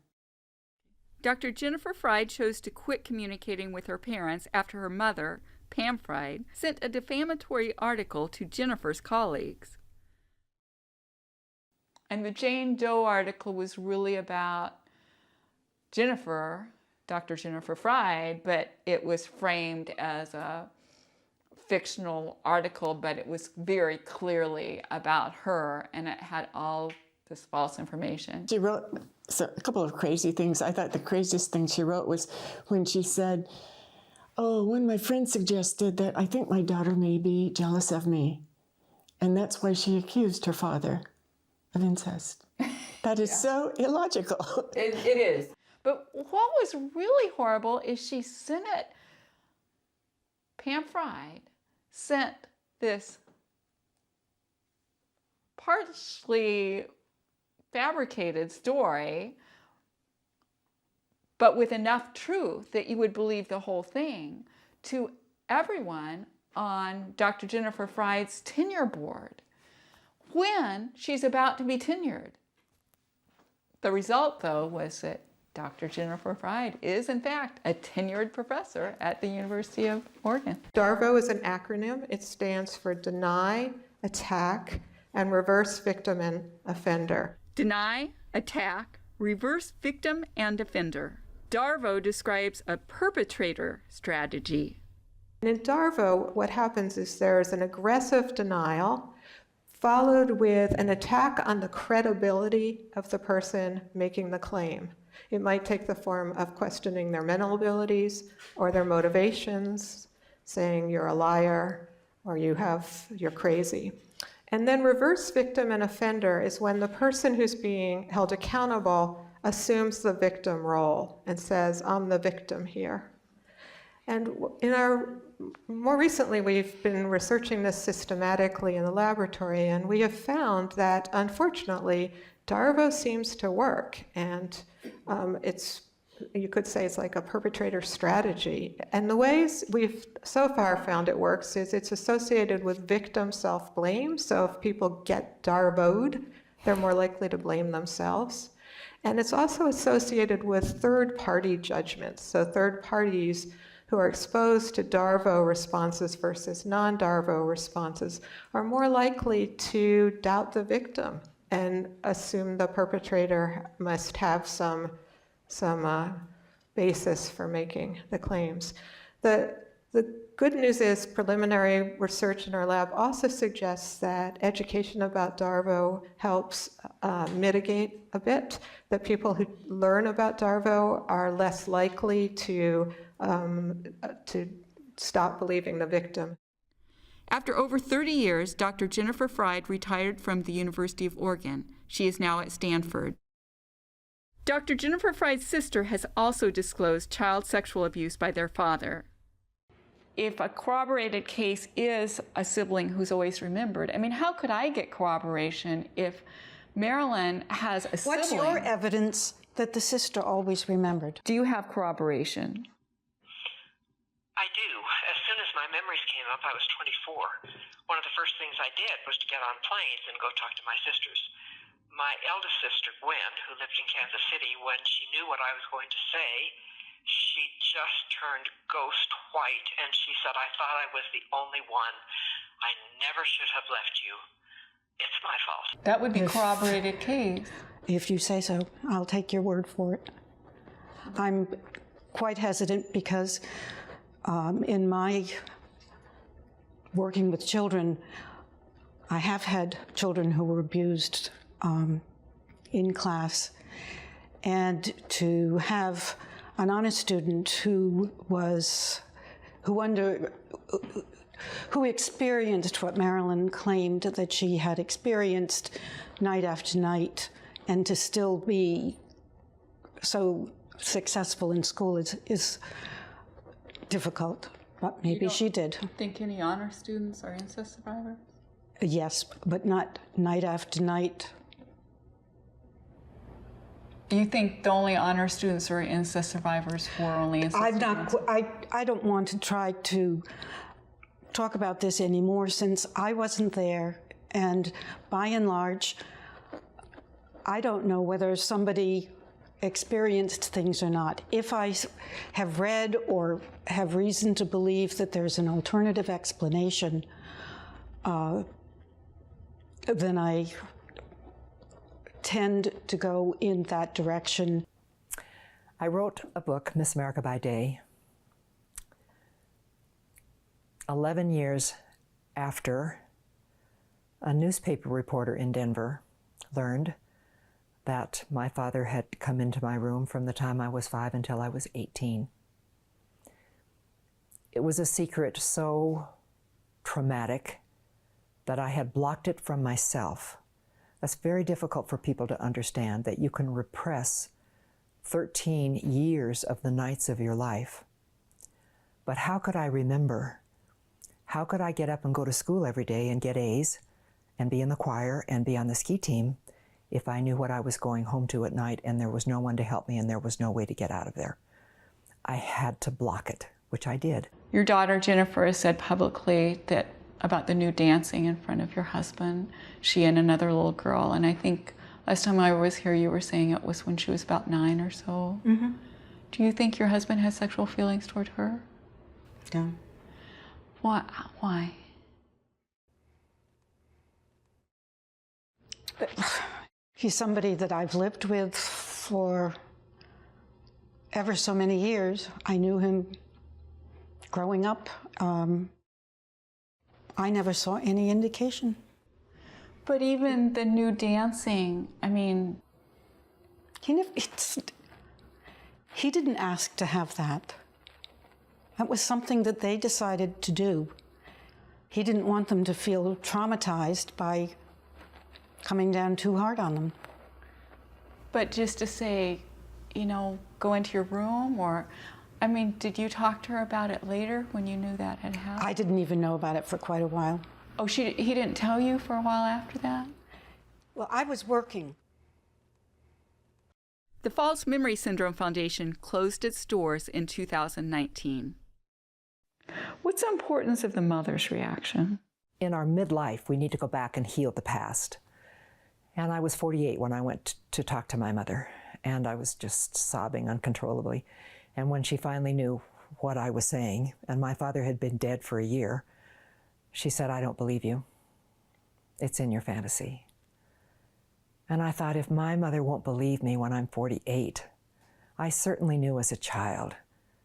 Dr. Jennifer Fried chose to quit communicating with her parents after her mother, Pam Fried, sent a defamatory article to Jennifer's colleagues. And the Jane Doe article was really about Jennifer, Dr. Jennifer Fried, but it was framed as a fictional article, but it was very clearly about her, and it had all this false information. She wrote a couple of crazy things. I thought the craziest thing she wrote was when she said, "Oh, when my friend suggested that I think my daughter may be jealous of me, and that's why she accused her father of incest." That is so illogical. It is. But what was really horrible is she sent it, Pam Fried sent this partially fabricated story, but with enough truth that you would believe the whole thing, to everyone on Dr. Jennifer Fried's tenure board when she's about to be tenured. The result, though, was that Dr. Jennifer Fried is, in fact, a tenured professor at the University of Oregon. DARVO is an acronym. It stands for Deny, Attack, and Reverse Victim and Offender. Deny, attack, reverse victim and offender. DARVO describes a perpetrator strategy. In DARVO, what happens is there's an aggressive denial followed with an attack on the credibility of the person making the claim. It might take the form of questioning their mental abilities or their motivations, saying you're a liar or you're crazy. And then reverse victim and offender is when the person who's being held accountable assumes the victim role and says, I'm the victim here. And more recently, we've been researching this systematically in the laboratory, and we have found that, unfortunately, DARVO seems to work, and you could say it's like a perpetrator strategy. And the ways we've so far found it works is it's associated with victim self-blame. So if people get DARVO'd, they're more likely to blame themselves. And it's also associated with third-party judgments. So third parties who are exposed to DARVO responses versus non-DARVO responses are more likely to doubt the victim and assume the perpetrator must have some basis for making the claims. The good news is preliminary research in our lab also suggests that education about DARVO helps mitigate a bit, that people who learn about DARVO are less likely to stop believing the victim. After over 30 years, Dr. Jennifer Fried retired from the University of Oregon. She is now at Stanford. Dr. Jennifer Fried's sister has also disclosed child sexual abuse by their father. If a corroborated case is a sibling who's always remembered, I mean, how could I get corroboration if Marilyn has a sibling? What's your evidence that the sister always remembered? Do you have corroboration? I do. As soon as my memories came up, I was 24. One of the first things I did was to get on planes and go talk to my sisters. My eldest sister, Gwen, who lived in Kansas City, when she knew what I was going to say, she just turned ghost white, and she said, "I thought I was the only one. I never should have left you. It's my fault." That would be corroborated case. If you say so, I'll take your word for it. I'm quite hesitant because in my working with children, I have had children who were abused in class, and to have an honest student who experienced what Marilyn claimed that she had experienced night after night, and to still be so successful in school is difficult, but maybe she did. Think any honor students are incest survivors? Yes, but not night after night. You think the only honor students are incest survivors who are only incest survivors? I don't want to try to talk about this anymore since I wasn't there, and by and large, I don't know whether somebody experienced things or not. If I have read or have reason to believe that there's an alternative explanation, then I tend to go in that direction. I wrote a book, Miss America by Day, 11 years after a newspaper reporter in Denver learned that my father had come into my room from the time I was 5 until I was 18. It was a secret so traumatic that I had blocked it from myself. That's very difficult for people to understand, that you can repress 13 years of the nights of your life. But how could I remember? How could I get up and go to school every day and get A's and be in the choir and be on the ski team if I knew what I was going home to at night and there was no one to help me and there was no way to get out of there? I had to block it, which I did. Your daughter Jennifer has said publicly that about the new dancing in front of your husband, she and another little girl, and I think last time I was here you were saying it was when she was about 9 or so. Mm-hmm. Do you think your husband has sexual feelings toward her? No. Why? He's somebody that I've lived with for ever so many years. I knew him growing up. I never saw any indication. But even the new dancing, I mean... He didn't ask to have that. That was something that they decided to do. He didn't want them to feel traumatized by coming down too hard on them. But just to say, you know, go into your room, or, I mean, did you talk to her about it later when you knew that had happened? I didn't even know about it for quite a while. Oh, he didn't tell you for a while after that? Well, I was working. The False Memory Syndrome Foundation closed its doors in 2019. What's the importance of the mother's reaction? In our midlife, we need to go back and heal the past. And I was 48 when I went to talk to my mother, and I was just sobbing uncontrollably. And when she finally knew what I was saying, and my father had been dead for a year, she said, "I don't believe you. It's in your fantasy." And I thought, if my mother won't believe me when I'm 48, I certainly knew as a child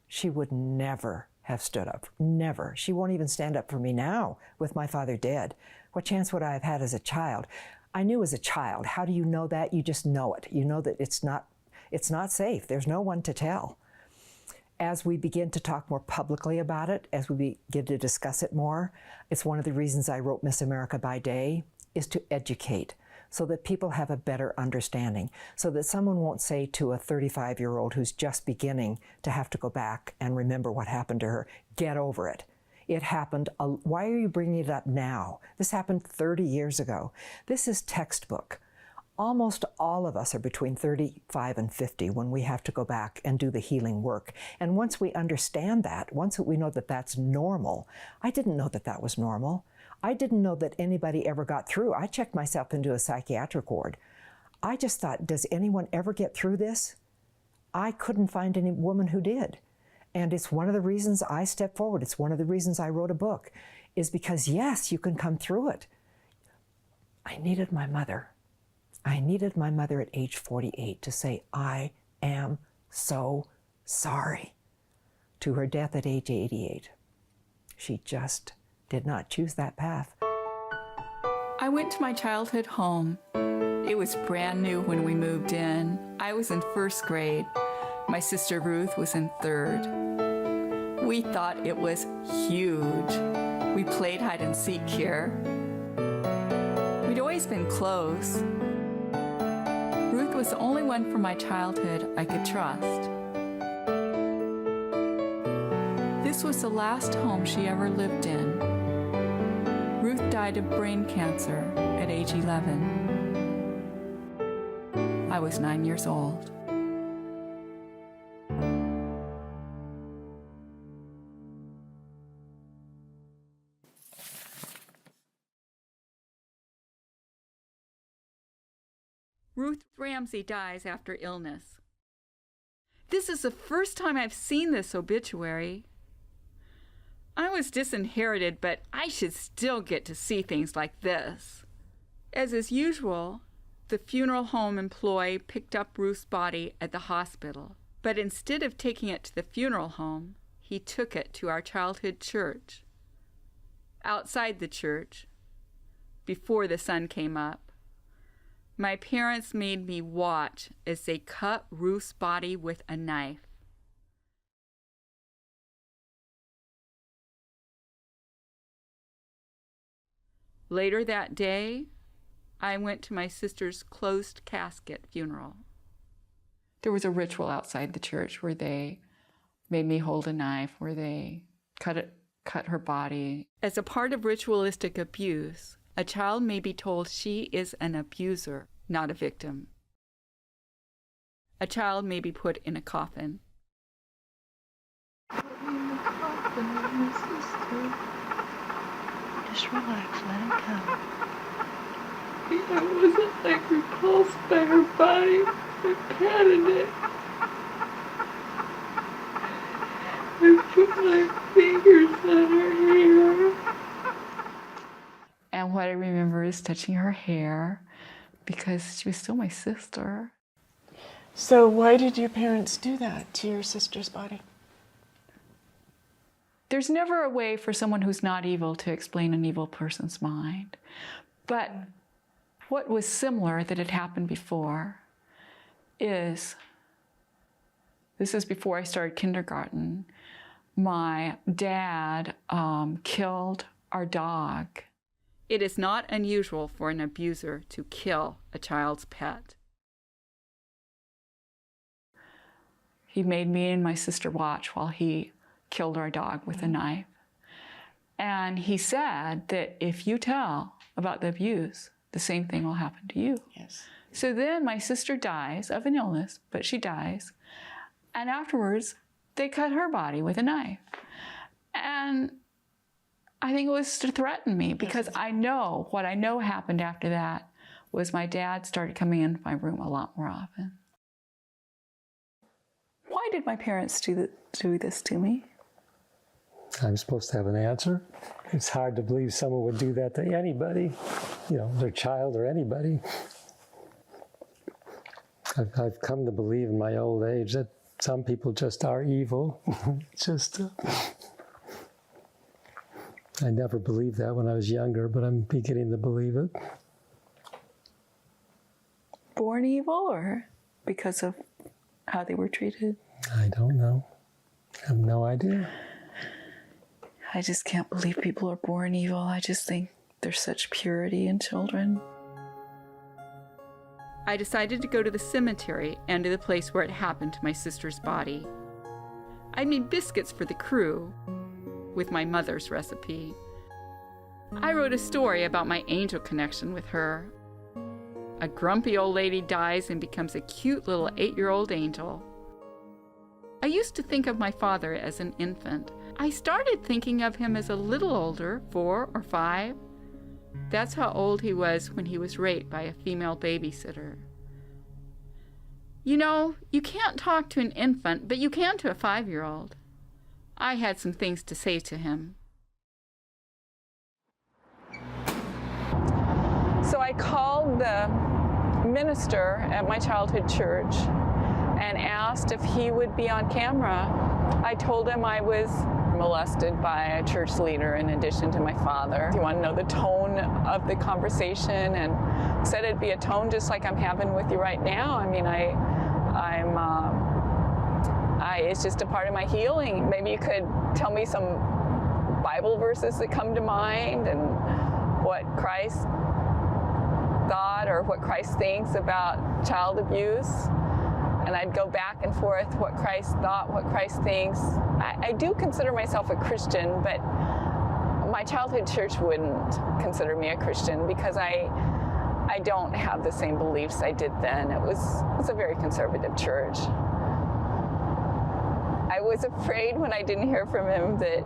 she would never have stood up. Never. She won't even stand up for me now with my father dead. What chance would I have had as a child? I knew as a child. How do you know that? You just know it. You know that it's not safe. There's no one to tell. As we begin to talk more publicly about it, as we begin to discuss it more, it's one of the reasons I wrote Miss America by Day, is to educate so that people have a better understanding, so that someone won't say to a 35-year-old who's just beginning to have to go back and remember what happened to her, get over it. It happened. Why are you bringing it up now? This happened 30 years ago. This is textbook. Almost all of us are between 35 and 50 when we have to go back and do the healing work. And once we understand that, once we know that that's normal, I didn't know that that was normal. I didn't know that anybody ever got through. I checked myself into a psychiatric ward. I just thought, does anyone ever get through this? I couldn't find any woman who did. And it's one of the reasons I stepped forward. It's one of the reasons I wrote a book, is because, yes, you can come through it. I needed my mother. I needed my mother at age 48 to say, I am so sorry, to her death at age 88. She just did not choose that path. I went to my childhood home. It was brand new when we moved in. I was in first grade. My sister Ruth was in third. We thought it was huge. We played hide and seek here. We'd always been close. Ruth was the only one from my childhood I could trust. This was the last home she ever lived in. Ruth died of brain cancer at age 11. I was 9 years old. Ruth Ramsey dies after illness. This is the first time I've seen this obituary. I was disinherited, but I should still get to see things like this. As is usual, the funeral home employee picked up Ruth's body at the hospital, but instead of taking it to the funeral home, he took it to our childhood church. Outside the church, before the sun came up, my parents made me watch as they cut Ruth's body with a knife. Later that day, I went to my sister's closed casket funeral. There was a ritual outside the church where they made me hold a knife, where they cut her body. As a part of ritualistic abuse, a child may be told she is an abuser, not a victim. A child may be put in a coffin. Just relax, let it go. I wasn't like repulsed by her body. I patted it. I put my fingers on her hair. And what I remember is touching her hair because she was still my sister. So why did your parents do that to your sister's body? There's never a way for someone who's not evil to explain an evil person's mind. But what was similar that had happened before is, this is before I started kindergarten, my dad killed our dog. It is not unusual for an abuser to kill a child's pet. He made me and my sister watch while he killed our dog with a knife. And he said that if you tell about the abuse, the same thing will happen to you. Yes. So then my sister dies of an illness, but she dies. And afterwards, they cut her body with a knife. And I think it was to threaten me because I know what I know happened after that was my dad started coming into my room a lot more often. Why did my parents do this to me? I'm supposed to have an answer. It's hard to believe someone would do that to anybody, you know, their child or anybody. I've come to believe in my old age that some people just are evil. Just I never believed that when I was younger, but I'm beginning to believe it. Born evil, or because of how they were treated? I don't know. I have no idea. I just can't believe people are born evil. I just think there's such purity in children. I decided to go to the cemetery and to the place where it happened to my sister's body. I made biscuits for the crew with my mother's recipe. I wrote a story about my angel connection with her. A grumpy old lady dies and becomes a cute little 8-year-old angel. I used to think of my father as an infant. I started thinking of him as a little older, 4 or 5. That's how old he was when he was raped by a female babysitter. You know, you can't talk to an infant, but you can to a 5-year-old. I had some things to say to him. So I called the minister at my childhood church and asked if he would be on camera. I told him I was molested by a church leader in addition to my father. He wanted to know the tone of the conversation and said it'd be a tone just like I'm having with you right now. I mean, it's just a part of my healing. Maybe you could tell me some Bible verses that come to mind and what Christ thought or what Christ thinks about child abuse. And I'd go back and forth, what Christ thought, what Christ thinks. I do consider myself a Christian, but my childhood church wouldn't consider me a Christian because I don't have the same beliefs I did then. It was a very conservative church. I was afraid when I didn't hear from him that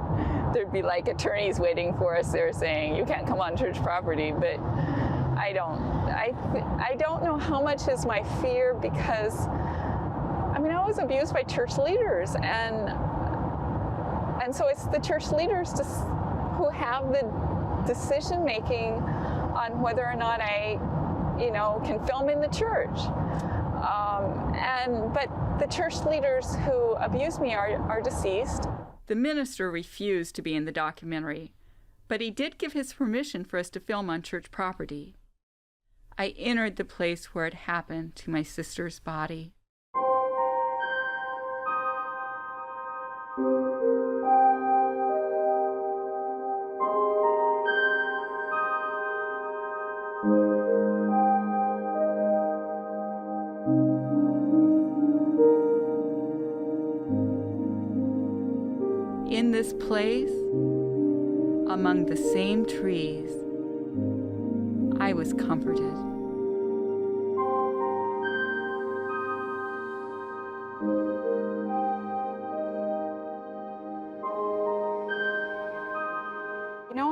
there'd be like attorneys waiting for us there saying, you can't come on church property, but I don't know how much is my fear because I mean, I was abused by church leaders, and so it's the church leaders who have the decision making on whether or not I, can film in the church. But the church leaders who abused me are deceased. The minister refused to be in the documentary, but he did give his permission for us to film on church property. I entered the place where it happened to my sister's body. In this place, among the same trees, I was comforted.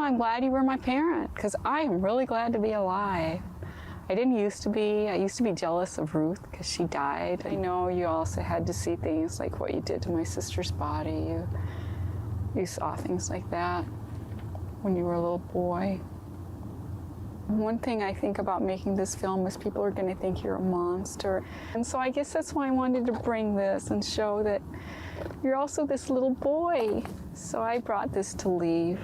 I'm glad you were my parent, because I am really glad to be alive. I didn't used to be. I used to be jealous of Ruth because she died. I know you also had to see things like what you did to my sister's body. You saw things like that when you were a little boy. One thing I think about making this film is people are going to think you're a monster. And so I guess that's why I wanted to bring this and show that you're also this little boy. So I brought this to leave.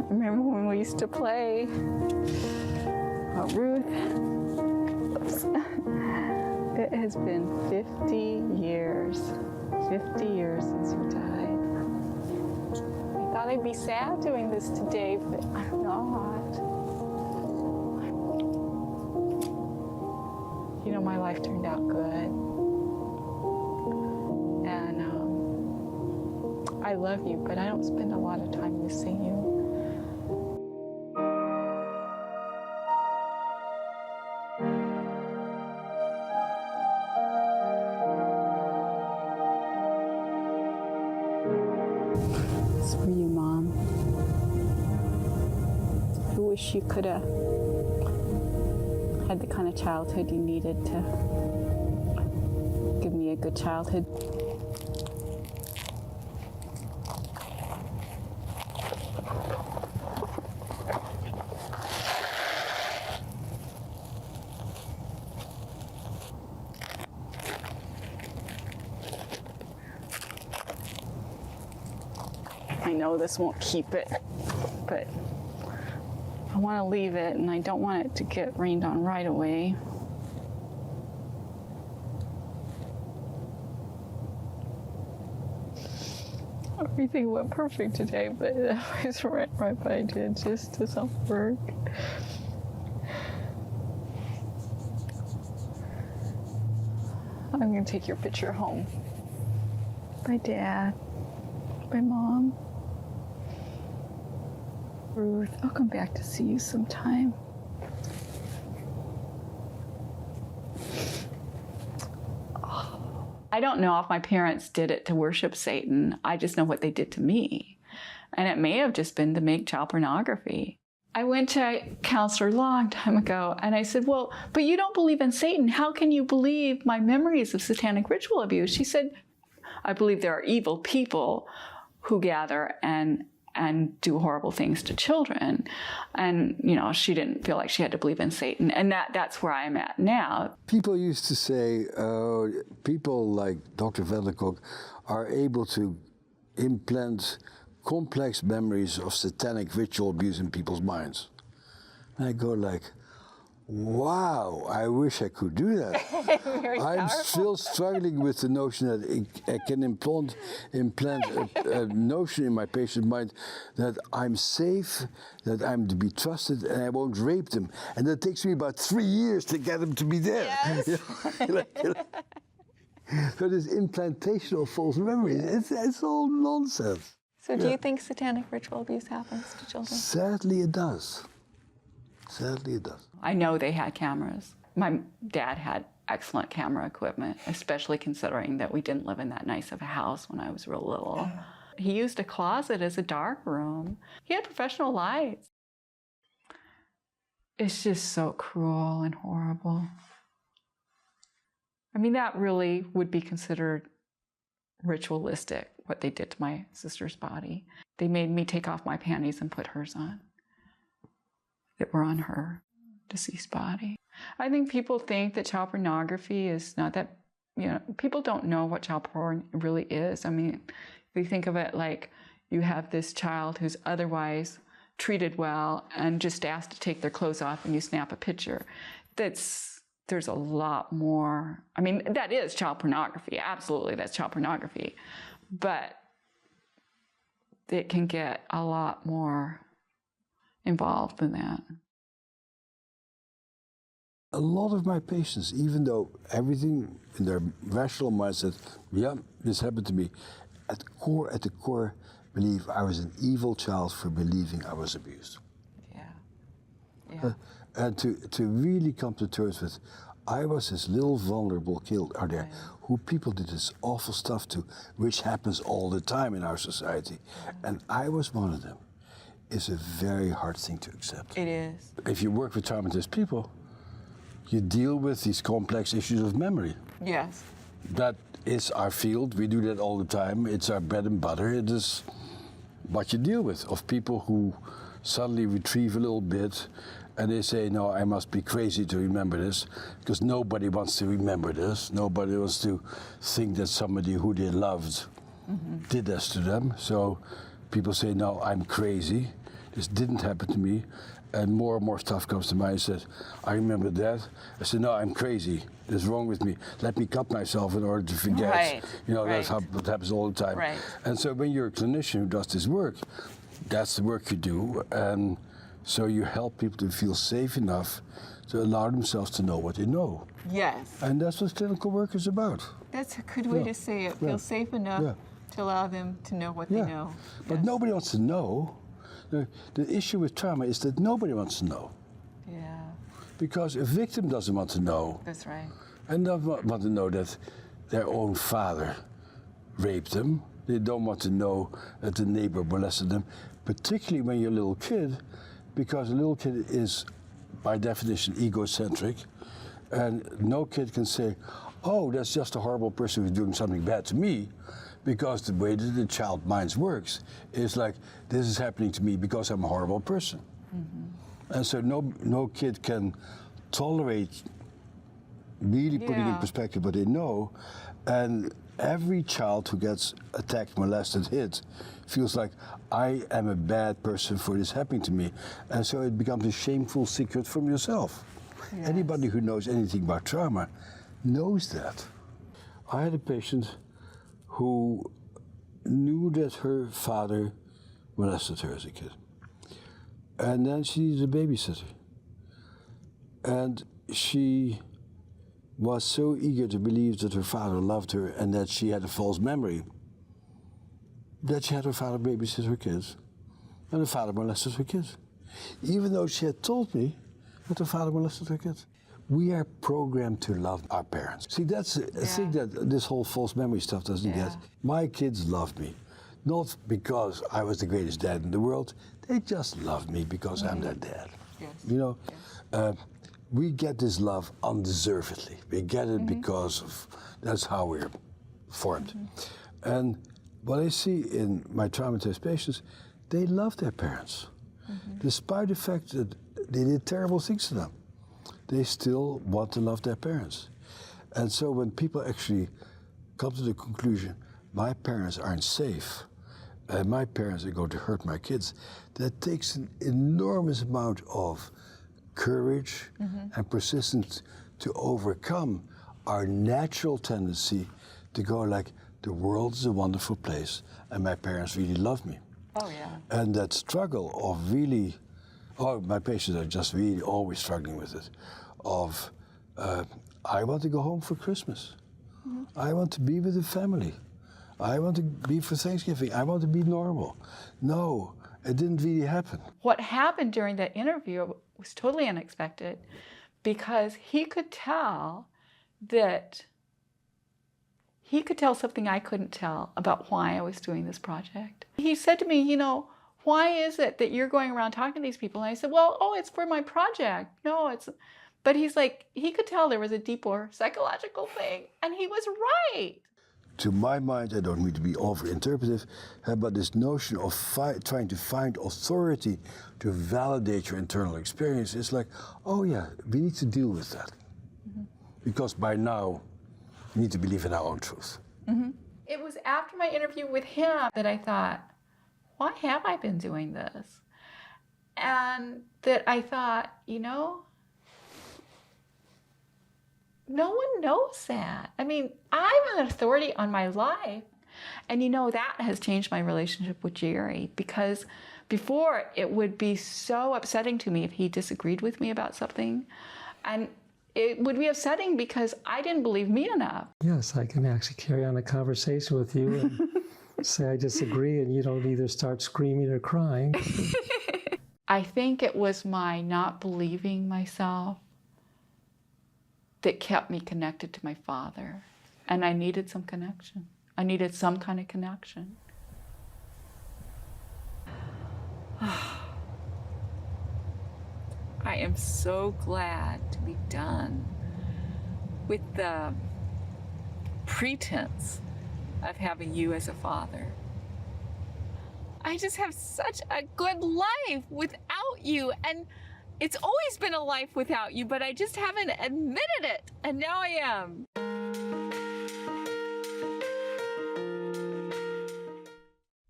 Remember when we used to play? Oh, Ruth. Oops. It has been 50 years. 50 years since you died. I thought I'd be sad doing this today, but I'm not. My life turned out good. And I love you, but I don't spend a lot of time missing you. It's for you, Mom. I wish you could have had the kind of childhood you needed to give me a good childhood. I know this won't keep it, but I want to leave it, and I don't want it to get rained on right away. Everything went perfect today, but it always went right by it just doesn't work. I'm going to take your picture home. Bye, Dad. Bye, Mom. Ruth, I'll come back to see you sometime. I don't know if my parents did it to worship Satan. I just know what they did to me. And it may have just been to make child pornography. I went to a counselor a long time ago, and I said, well, but you don't believe in Satan. How can you believe my memories of satanic ritual abuse? She said, I believe there are evil people who gather and do horrible things to children. And, you know, she didn't feel like she had to believe in Satan. And that's where I'm at now. People used to say, people like Dr. Kolk are able to implant complex memories of satanic ritual abuse in people's minds. And I go like, wow, I wish I could do that. I'm still struggling with the notion that I can implant a notion in my patient's mind that I'm safe, that I'm to be trusted, and I won't rape them. And that takes me about 3 years to get them to be there. Yes. So this implantation of false memories, it's all nonsense. So do you think satanic ritual abuse happens to children? Sadly, it does. Sadly, it does. I know they had cameras. My dad had excellent camera equipment, especially considering that we didn't live in that nice of a house when I was real little. He used a closet as a dark room. He had professional lights. It's just so cruel and horrible. I mean, that really would be considered ritualistic, what they did to my sister's body. They made me take off my panties and put hers on that were on her deceased body. I think people think that child pornography is not that, you know, people don't know what child porn really is. I mean, if you think of it like you have this child who's otherwise treated well and just asked to take their clothes off and you snap a picture. There's a lot more. I mean, that is child pornography. Absolutely, that's child pornography. But it can get a lot more involved than that. A lot of my patients, even though everything in their rational mind said, yeah, this happened to me, at the core, believe I was an evil child for believing I was abused. Yeah. And to really come to terms with, I was this little vulnerable kid out there who people did this awful stuff to, which happens all the time in our society. And I was one of them. Is a very hard thing to accept. It is. If you work with traumatized people, you deal with these complex issues of memory. Yes. That is our field. We do that all the time. It's our bread and butter. It is what you deal with, of people who suddenly retrieve a little bit and they say, no, I must be crazy to remember this, because nobody wants to remember this. Nobody wants to think that somebody who they loved did this to them. So people say, no, I'm crazy. This didn't happen to me. And more stuff comes to mind. I said, I remember that. I said, no, I'm crazy. There's wrong with me. Let me cut myself in order to forget. Right. You know, that's what happens all the time. Right. And so when you're a clinician who does this work, that's the work you do. And so you help people to feel safe enough to allow themselves to know what they know. Yes. And that's what clinical work is about. That's a good way to say it. Feel safe enough to allow them to know what they know. But nobody wants to know. The issue with trauma is that nobody wants to know. Yeah. Because a victim doesn't want to know. That's right. And doesn't want to know that their own father raped them. They don't want to know that the neighbor molested them, particularly when you're a little kid, because a little kid is, by definition, egocentric. And no kid can say, oh, that's just a horrible person who's doing something bad to me. Because the way that the child mind works is like, this is happening to me because I'm a horrible person. And so no kid can tolerate really putting in perspective what they know. And every child who gets attacked, molested, hit, feels like, I am a bad person for this happening to me. And so it becomes a shameful secret from yourself. Yes. Anybody who knows anything about trauma knows that. I had a patient who knew that her father molested her as a kid. And then she needed a babysitter. And she was so eager to believe that her father loved her and that she had a false memory that she had her father babysit her kids, and her father molested her kids. Even though she had told me that her father molested her kids. We are programmed to love our parents. See, that's a thing that this whole false memory stuff doesn't get. My kids loved me, not because I was the greatest dad in the world. They just loved me because I'm their dad. Yes. You know, we get this love undeservedly. We get it because of, that's how we're formed. And what I see in my traumatized patients, they love their parents. Despite the fact that they did terrible things to them, they still want to love their parents. And so when people actually come to the conclusion, my parents aren't safe, and my parents are going to hurt my kids, that takes an enormous amount of courage and persistence to overcome our natural tendency to go like, the world is a wonderful place, and my parents really love me. Oh, yeah. And that struggle of really, my patients are just really always struggling with it, of I want to go home for Christmas. I want to be with the family. I want to be for Thanksgiving. I want to be normal. No, it didn't really happen. What happened during that interview was totally unexpected, because he could tell something I couldn't tell about why I was doing this project. He said to me, you know, why is it that you're going around talking to these people? And I said, well, it's for my project. No, it's, but he's like, he could tell there was a deeper psychological thing, and he was right. To my mind, I don't mean to be over-interpretive, but this notion of trying to find authority to validate your internal experience is like, oh yeah, we need to deal with that. Because by now, we need to believe in our own truth. It was after my interview with him that I thought, why have I been doing this? And that I thought, you know, no one knows that. I mean, I'm an authority on my life. And you know, that has changed my relationship with Jerry, because before it would be so upsetting to me if he disagreed with me about something. And it would be upsetting because I didn't believe me enough. Yes, I can actually carry on a conversation with you and say I disagree, and you don't either start screaming or crying. I think it was my not believing myself that kept me connected to my father. And I needed some connection. I needed some kind of connection. I am so glad to be done with the pretense of having you as a father. I just have such a good life without you, and it's always been a life without you, but I just haven't admitted it, and now I am.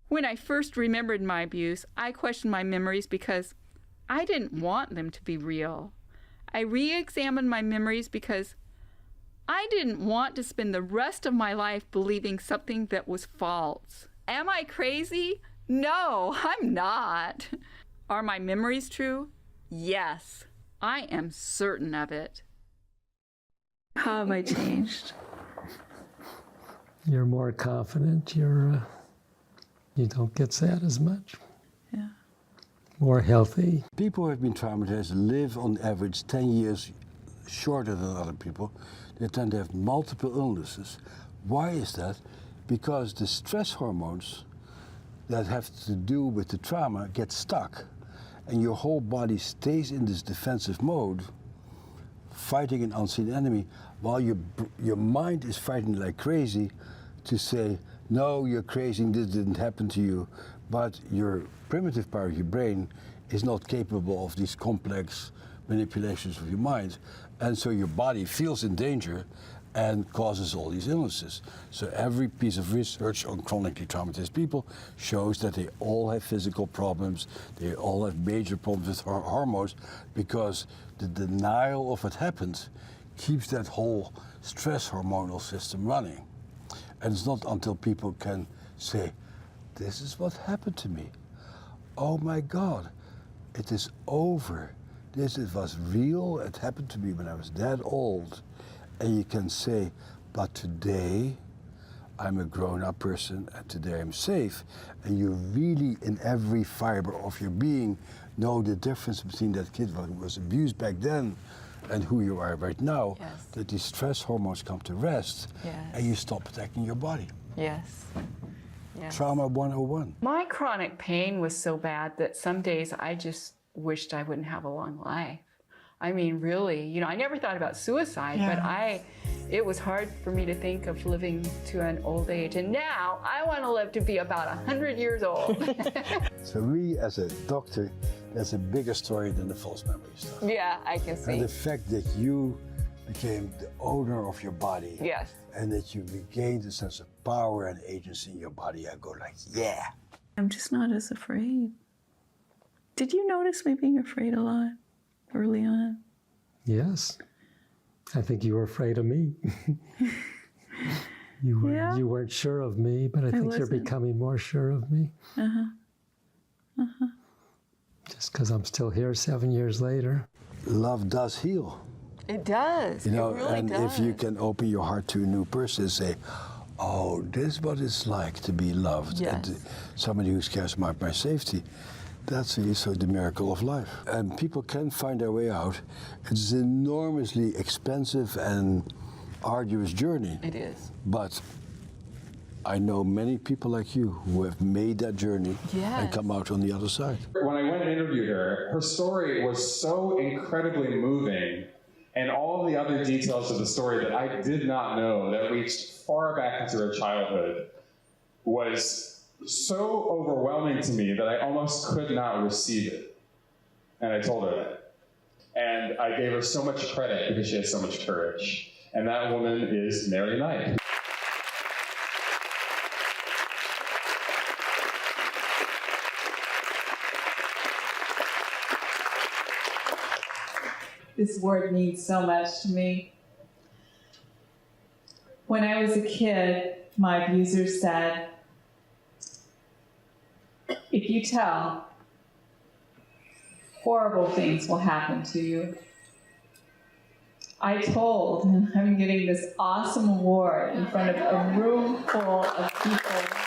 When I first remembered my abuse, I questioned my memories because I didn't want them to be real. I re-examined my memories because I didn't want to spend the rest of my life believing something that was false. Am I crazy? No, I'm not. Are my memories true? Yes, I am certain of it. How have I changed? You're more confident. You don't get sad as much. Yeah. More healthy. People who have been traumatized live on average 10 years shorter than other people. They tend to have multiple illnesses. Why is that? Because the stress hormones that have to do with the trauma get stuck, and your whole body stays in this defensive mode, fighting an unseen enemy, while your mind is fighting like crazy to say, no, you're crazy, this didn't happen to you. But your primitive part of your brain is not capable of these complex manipulations of your mind. And so your body feels in danger and causes all these illnesses. So every piece of research on chronically traumatized people shows that they all have physical problems, they all have major problems with hormones, because the denial of what happened keeps that whole stress hormonal system running. And it's not until people can say, this is what happened to me. Oh my God, it is over. It was real, it happened to me when I was that old. And you can say, but today I'm a grown-up person and today I'm safe. And you really, in every fiber of your being, know the difference between that kid who was abused back then and who you are right now. Yes. That these stress hormones come to rest, Yes. and you stop attacking your body. Yes. Yes. Trauma 101. My chronic pain was so bad that some days I just wished I wouldn't have a long life. I mean, really, you know, I never thought about suicide, but it was hard for me to think of living to an old age. And now I want to live to be about 100 years old. So me, as a doctor, that's a bigger story than the false memory stuff. Yeah, I can see. And the fact that you became the owner of your body. Yes. And that you regained a sense of power and agency in your body, I go like, yeah. I'm just not as afraid. Did you notice me being afraid a lot early on? Yes. I think you were afraid of me. You weren't sure of me, but I think you're becoming more sure of me. Just because I'm still here 7 years later. Love does heal. It does. You know, it really and does. if you can open your heart to a new person and say, oh, this is what it's like to be loved. Yes. And somebody who cares about my safety. That's also the miracle of life. And people can find their way out. It's an enormously expensive and arduous journey. It is. But I know many people like you who have made that journey and come out on the other side. When I went and interviewed her, her story was so incredibly moving, and all of the other details of the story that I did not know that reached far back into her childhood was so overwhelming to me that I almost could not receive it. And I told her that. And I gave her so much credit because she has so much courage. And that woman is Mary Knight. This word means so much to me. When I was a kid, my abuser said, if you tell, horrible things will happen to you. I told, and I'm getting this awesome award in front of a room full of people